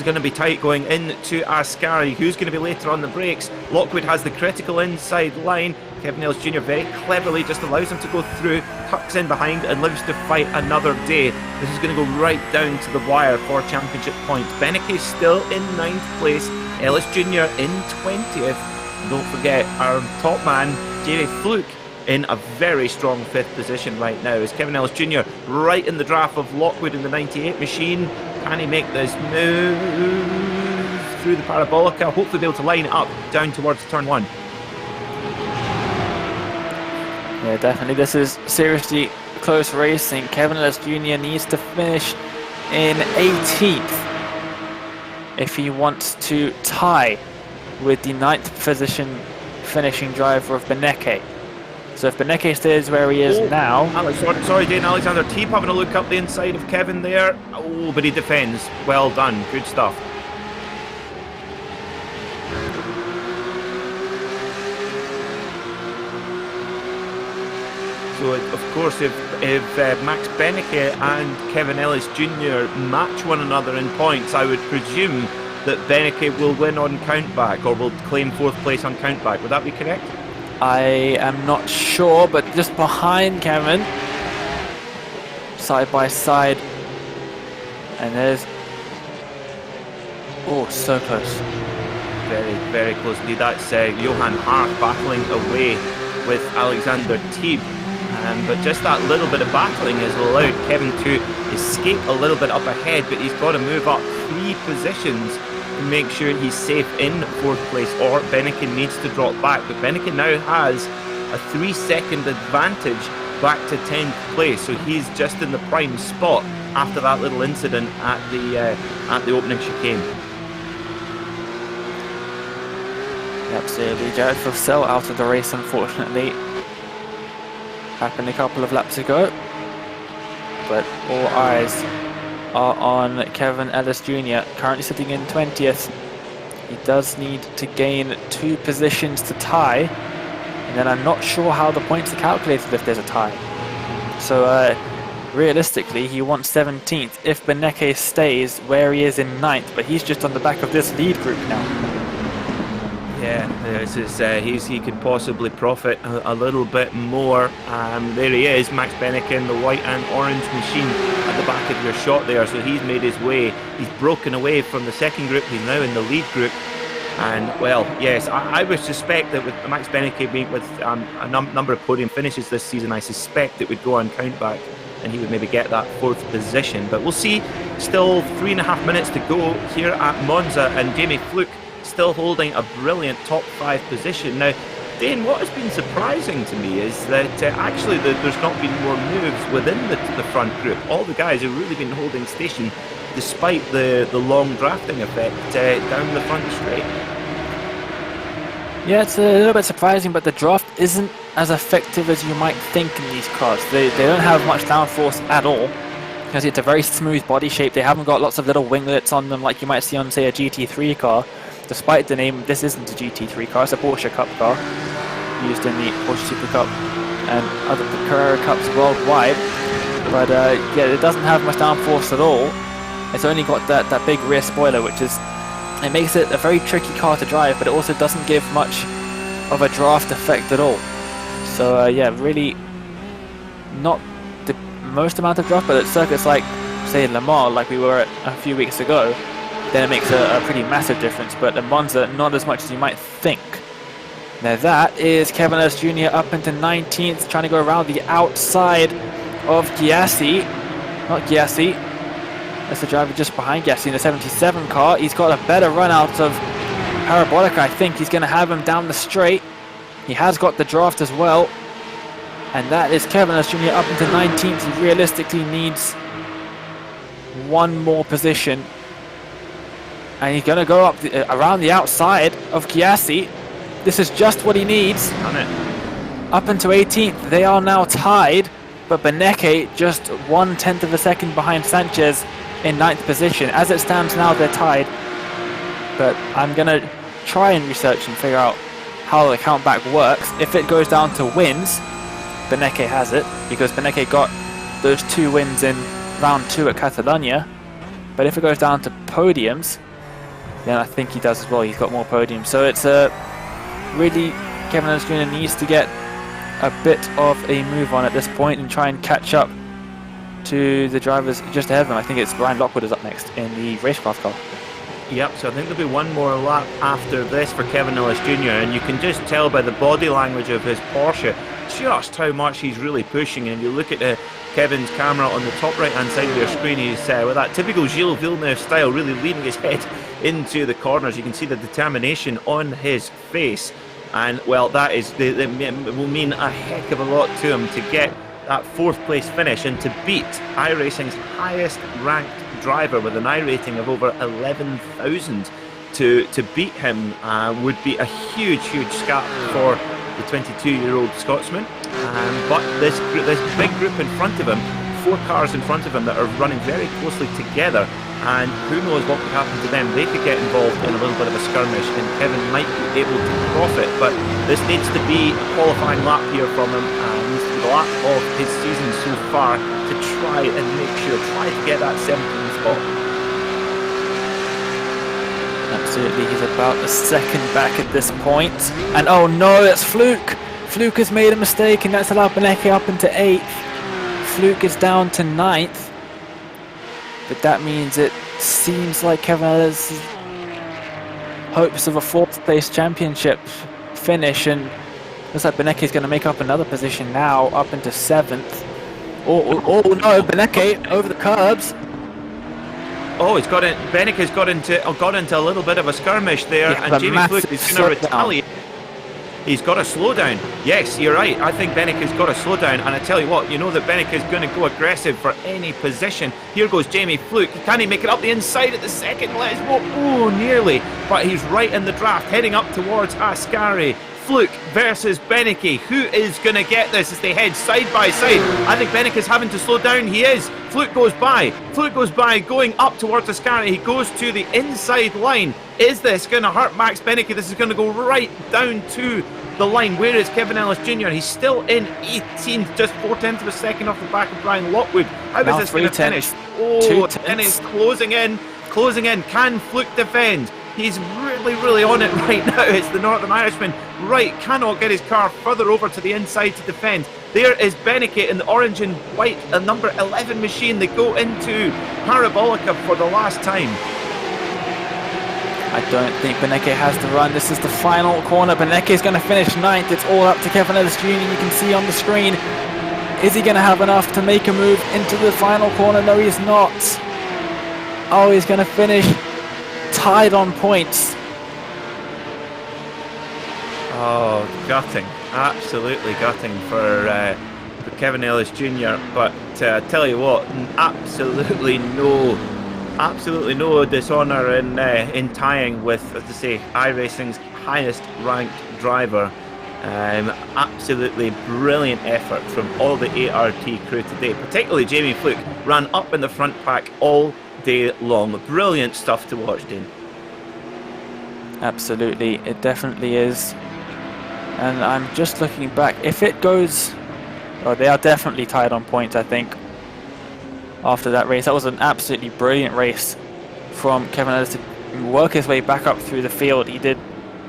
S1: going to be tight going into Ascari. Who's going to be later on the brakes? Lockwood has the critical inside line. Kevin Ellis Jr. very cleverly just allows him to go through, tucks in behind and lives to fight another day. This is going to go right down to the wire for championship points. Beneke still in 9th place. Ellis Jr. in 20th. And don't forget our top man, Jerry Fluke, in a very strong 5th position right now. Is Kevin Ellis Jr. right in the draft of Lockwood in the 98 machine? Can he make this move through the parabolica? Hopefully be able to line it up down towards turn 1.
S2: Yeah, definitely. This is seriously close racing. Kevin Ellis Jr. needs to finish in 18th if he wants to tie with the 9th position finishing driver of Beneke. So if Beneke stays where he is now...
S1: Sorry, Dane. Alexander Teep having a look up the inside of Kevin there. Oh, but he defends. Well done. Good stuff. So, of course, if Max Beneke and Kevin Ellis Jr. match one another in points, I would presume that Beneke will win on countback or will claim 4th place on countback. Would that be correct?
S2: I am not sure, but just behind Kevin, side by side, and there's, oh, so close.
S1: Very, very close indeed. That's Johan Hart battling away with Alexander Teeb. But just that little bit of battling has allowed Kevin to escape a little bit up ahead, but he's got to move up 3 positions to make sure he's safe in 4th place, or Beneke needs to drop back. But Beneke now has a 3-second advantage back to 10th place, so he's just in the prime spot after that little incident at the opening chicane.
S2: Absolutely. Jared Fussell out of the race, unfortunately. Happened a couple of laps ago, but all eyes are on Kevin Ellis Jr. currently sitting in 20th. He does need to gain 2 positions to tie, and then I'm not sure how the points are calculated if there's a tie. So realistically he wants 17th if Beneke stays where he is in 9th, but he's just on the back of this lead group now.
S1: Yeah, this is he could possibly profit a little bit more. There he is, Max Beneke in the white and orange machine at the back of your shot there. So he's made his way. He's broken away from the second group. He's now in the lead group. And well, yes, I would suspect that with Max Beneke being with a number of podium finishes this season, I suspect it would go on countback and he would maybe get that 4th position. But we'll see. Still 3.5 minutes to go here at Monza, and Jamie Fluke still holding a brilliant top 5 position. Now, Dane, what has been surprising to me is that actually there's not been more moves within the front group. All the guys have really been holding station despite the long drafting effect down the front straight.
S2: Yeah, it's a little bit surprising, but the draft isn't as effective as you might think in these cars. They don't have much downforce at all, because it's a very smooth body shape. They haven't got lots of little winglets on them like you might see on, say, a GT3 car. Despite the name, this isn't a GT3 car, it's a Porsche Cup car, used in the Porsche Super Cup and other Carrera Cups worldwide. But yeah, it doesn't have much downforce at all. It's only got that big rear spoiler, which is, it makes it a very tricky car to drive, but it also doesn't give much of a draft effect at all. So yeah, really not the most amount of draft, but at circuits like, say, Le Mans, like we were at a few weeks ago, then it makes a pretty massive difference. But at Monza, not as much as you might think. Now that is Kevin Ellis Jr. up into 19th, trying to go around the outside of Gyasi. Not Gyasi. That's the driver just behind Gyasi in the 77 car. He's got a better run out of Parabolica. I think he's going to have him down the straight. He has got the draft as well. And that is Kevin Ellis Jr. up into 19th. He realistically needs one more position. And he's going to go up around the outside of Gyasi. This is just what he needs. Up into 18th. They are now tied. But Beneke just 1/10 of a second behind Sanchez in 9th position. As it stands now, they're tied. But I'm going to try and research and figure out how the countback works. If it goes down to wins, Beneke has it, because Beneke got those 2 wins in round 2 at Catalonia. But if it goes down to podiums, then I think he does as well. He's got more podiums. So it's really, Kevin Ellis Jr. needs to get a bit of a move on at this point and try and catch up to the drivers just ahead of him. I think it's Brian Lockwood is up next in the racecraft car.
S1: Yep, so I think there'll be one more lap after this for Kevin Ellis Jr. and you can just tell by the body language of his Porsche just how much he's really pushing. And you look at Kevin's camera on the top right hand side of your screen, he's with that typical Gilles Villeneuve style, really leaning his head into the corners. You can see the determination on his face, and well, that will mean a heck of a lot to him to get that 4th place finish and to beat iRacing's highest ranked driver with an I rating of over 11,000. To beat him would be a huge scalp for the 22-year-old Scotsman. But this big group in front of him, 4 cars in front of him that are running very closely together, and who knows what could happen to them. They could get involved in a little bit of a skirmish and Kevin might be able to profit. But this needs to be a qualifying lap here from him, and needs to be the lap of his season so far to try and try to get that 17th spot.
S2: Absolutely, he's about a second back at this point. And oh no, it's Fluke! Fluke has made a mistake, and that's allowed Beneke up into 8th. Fluke is down to 9th. But that means it seems like Kevin Ellis' hopes of a 4th place championship finish, and looks like Beneke is going to make up another position now, up into 7th. Oh no, Beneke over the curbs.
S1: Oh, he's got in. Beneke's got into a little bit of a skirmish there,
S2: Yeah,
S1: and Jamie Fluke is going to retaliate. He's got to slow down. Yes, you're right. I think Beneke's got to slow down, and I tell you what, you know that Beneke's going to go aggressive for any position. Here goes Jamie Fluke. Can he make it up the inside at the second? Let's go. Oh, nearly, but he's right in the draft, heading up towards Ascari. Fluke versus Beneke. Who is going to get this as they head side by side? I think Beneke's having to slow down. He is. Fluke goes by. Going up towards Ascari. He goes to the inside line. Is this going to hurt Max Beneke? This is going to go right down to the line. Where is Kevin Ellis Jr.? He's still in 18th, just 4/10 of a second off the back of Brian Lockwood. How is this going to finish? Oh, and he's closing in. Can Fluke defend? He's really on it right now. It's the Northern Irishman. Right, cannot get his car further over to the inside to defend. There is Beneke in the orange and white, a number 11 machine. They go into Parabolica for the last time.
S2: I don't think Beneke has to run. This is the final corner. Beneke is going to finish 9th. It's all up to Kevin Ellis Jr. You can see on the screen. Is he going to have enough to make a move into the final corner? No, he's not. Oh, he's going to finish tied on points.
S1: Oh, gutting. Absolutely gutting for Kevin Ellis Jr. But I tell you what, absolutely no dishonour in tying with, as I say, iRacing's highest ranked driver. Absolutely brilliant effort from all the ART crew today, particularly Jamie Fluke, ran up in the front pack all day long. Brilliant stuff to watch, Dean.
S2: Absolutely, it definitely is. And I'm just looking back. If it goes... Oh, they are definitely tied on points, I think, after that race. That was an absolutely brilliant race from Kevin Ellis to work his way back up through the field. He did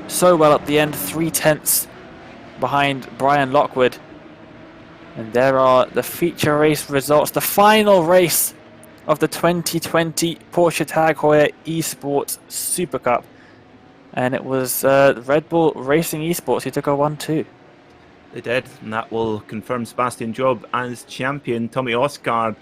S2: so well at the end, 3/10 behind Brian Lockwood. And there are the feature race results. The final race of the 2020 Porsche Tag Heuer Esports Super Cup. And it was Red Bull Racing Esports who took a 1-2.
S1: They did, and that will confirm Sebastian Job as champion. Tommy Osgaard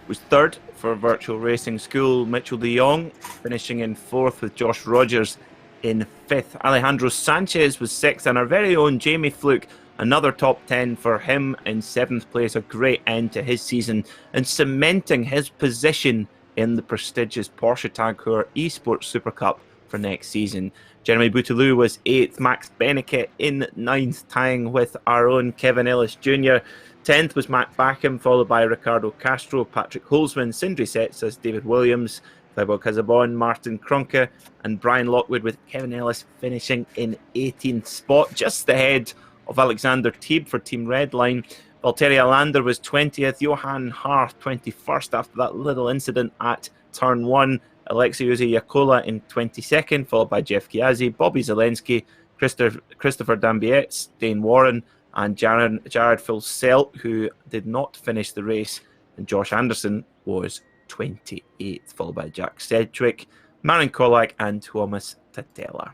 S1: was third for Virtual Racing School. Mitchell de Jong finishing in fourth, with Josh Rogers in fifth. Alejandro Sanchez was sixth, and our very own Jamie Fluke, another top 10 for him in seventh place. A great end to his season and cementing his position in the prestigious Porsche Tag Heuer Esports Super Cup for next season. Jeremy Bouteloup was 8th, Max Benneke in 9th, tying with our own Kevin Ellis Jr. 10th was Matt Backham, followed by Ricardo Castro, Patrick Holzman, Sindri Setsas, David Williams, Thibaut Casabon, Martin Kronke, and Brian Lockwood, with Kevin Ellis finishing in 18th spot, just ahead of Alexander Teeb for Team Redline. Valtteri Alander was 20th, Johan Hart 21st after that little incident at turn 1. Alexei Yakola in 22nd, followed by Jeff Chiazzi, Bobby Zelensky, Christopher Dambietz, Dane Warren, and Jared Filselt, who did not finish the race. And Josh Anderson was 28th, followed by Jack Sedgwick, Marin Kolak, and Thomas Tatela.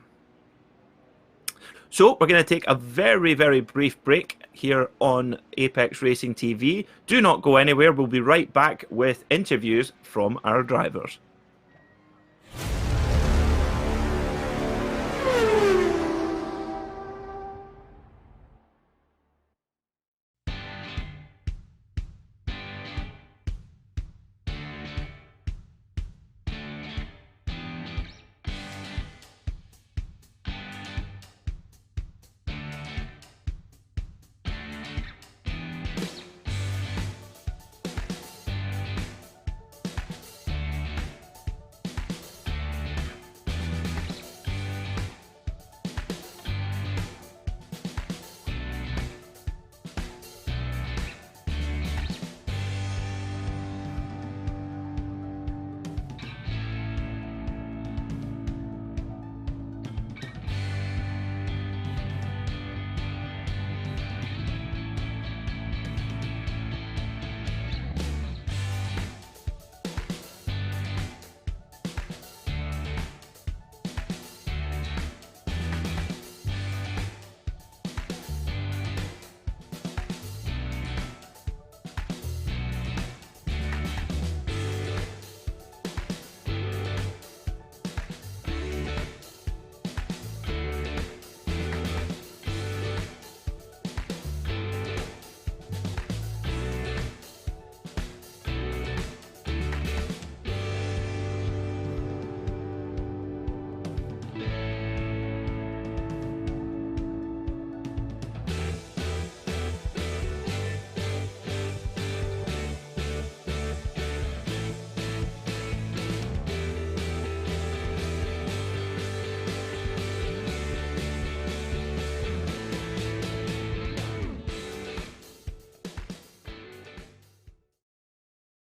S1: So we're going to take a very, very brief break here on Apex Racing TV. Do not go anywhere. We'll be right back with interviews from our drivers.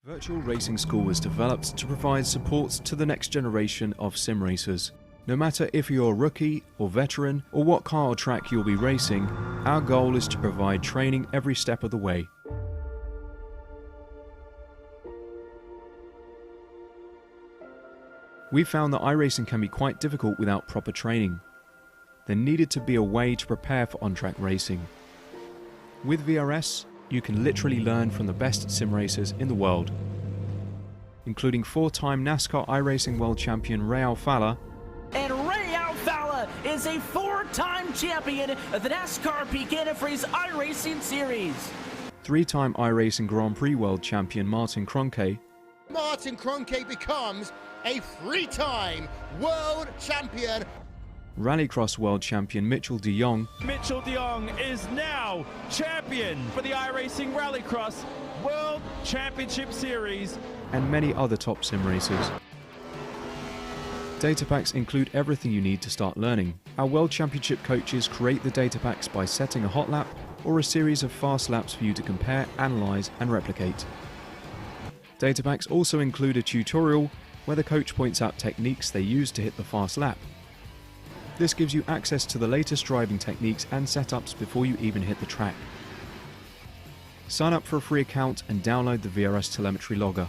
S3: Virtual Racing School was developed to provide support to the next generation of sim racers. No matter if you're a rookie or veteran or what car or track you'll be racing, our goal is to provide training every step of the way. We found that iRacing can be quite difficult without proper training. There needed to be a way to prepare for on-track racing. With VRS, you can literally learn from the best sim racers in the world, including 4-time NASCAR iRacing World Champion Ray Alfala.
S4: And Ray Alfala is a 4-time champion of the NASCAR Peak Antifreeze iRacing Series.
S3: 3-time iRacing Grand Prix World Champion Martin Kronke.
S5: Martin Kronke becomes a 3-time world champion.
S3: Rallycross World Champion Mitchell de Jong.
S6: Mitchell de Jong is now champion for the iRacing Rallycross World Championship Series.
S3: And many other top sim racers. Data packs include everything you need to start learning. Our World Championship coaches create the data packs by setting a hot lap or a series of fast laps for you to compare, analyze, and replicate. Data packs also include a tutorial where the coach points out techniques they use to hit the fast lap. This gives you access to the latest driving techniques and setups before you even hit the track. Sign up for a free account and download the VRS telemetry logger.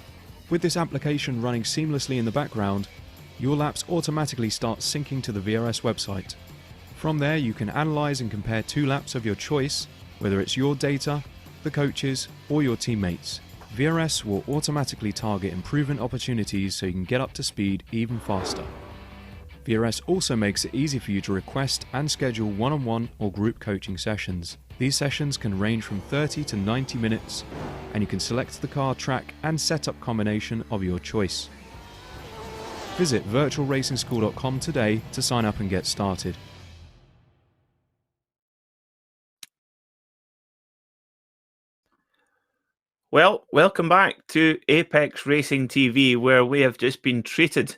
S3: With this application running seamlessly in the background, your laps automatically start syncing to the VRS website. From there, you can analyze and compare 2 laps of your choice, whether it's your data, the coaches, or your teammates. VRS will automatically target improvement opportunities so you can get up to speed even faster. VRS also makes it easy for you to request and schedule one-on-one or group coaching sessions. These sessions can range from 30 to 90 minutes, and you can select the car, track, and setup combination of your choice. Visit virtualracingschool.com today to sign up and get started.
S1: Well, welcome back to Apex Racing TV, where we have just been treated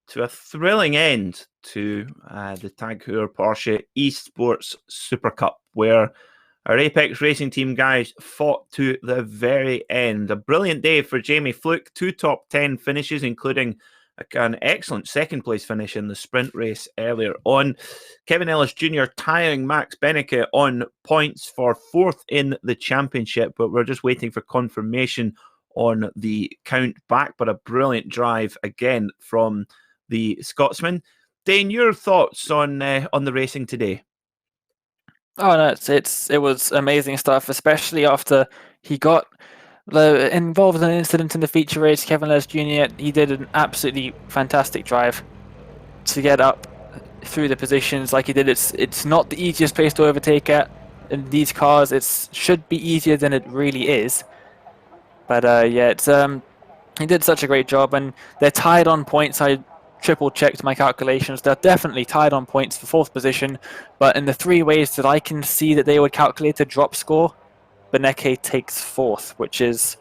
S1: to a thrilling end to the Tag Heuer Porsche Esports Super Cup, where our Apex Racing team guys fought to the very end. A brilliant day for Jamie Fluke, 2 top 10 finishes, including an excellent second place finish in the sprint race earlier on. Kevin Ellis Jr. tying Max Benecke on points for 4th in the championship, but we're just waiting for confirmation on the count back. But a brilliant drive again from the Scotsman. Dane, your thoughts on the racing today?
S2: Oh no, it was amazing stuff, especially after he got involved in an incident in the feature race. Kevin Les Jr. He did an absolutely fantastic drive to get up through the positions like he did. It's not the easiest place to overtake at in these cars. It should be easier than it really is. But yeah, it's he did such a great job, and they're tied on points. I triple checked my calculations. They're definitely tied on points for 4th position, but in the 3 ways that I can see that they would calculate a drop score, Benecke takes 4th, which is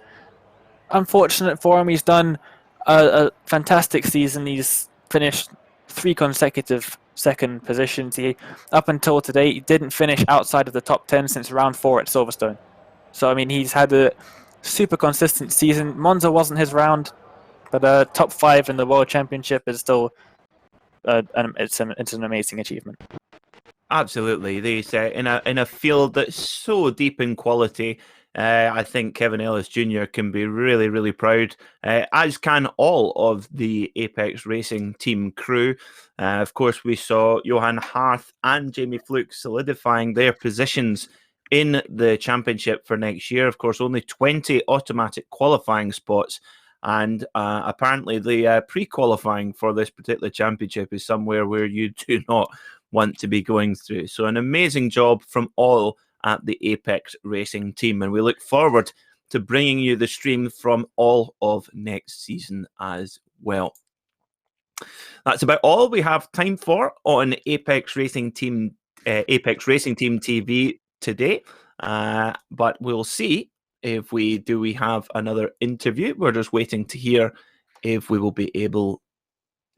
S2: unfortunate for him. He's done a fantastic season. He's finished 3 consecutive second positions. He, up until today, he didn't finish outside of the top 10 since round 4 at Silverstone. So I mean, he's had a super consistent season. Monza wasn't his round, but top 5 in the World Championship is still it's an amazing achievement.
S1: Absolutely, these in a field that's so deep in quality. I think Kevin Ellis Jr. can be really, really proud, as can all of the Apex Racing team crew. Of course, we saw Johan Harth and Jamie Fluke solidifying their positions in the championship for next year. Of course, only 20 automatic qualifying spots. And apparently the pre-qualifying for this particular championship is somewhere where you do not want to be going through. So an amazing job from all at the Apex Racing team. And we look forward to bringing you the stream from all of next season as well. That's about all we have time for on Apex Racing Team TV today. But we'll see if we have another interview. We're just waiting to hear if we will be able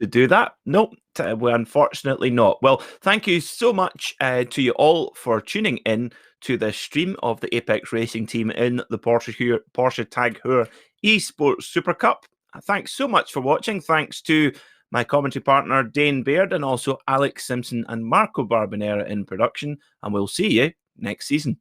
S1: to do that. Nope, we're unfortunately not. Well, thank you so much to you all for tuning in to the stream of the Apex Racing team in the Porsche Tag Heuer Esports Super Cup. Thanks so much for watching. Thanks to my commentary partner Dane Baird, and also Alex Simpson and Marco Barbonera in production. And we'll see you next season.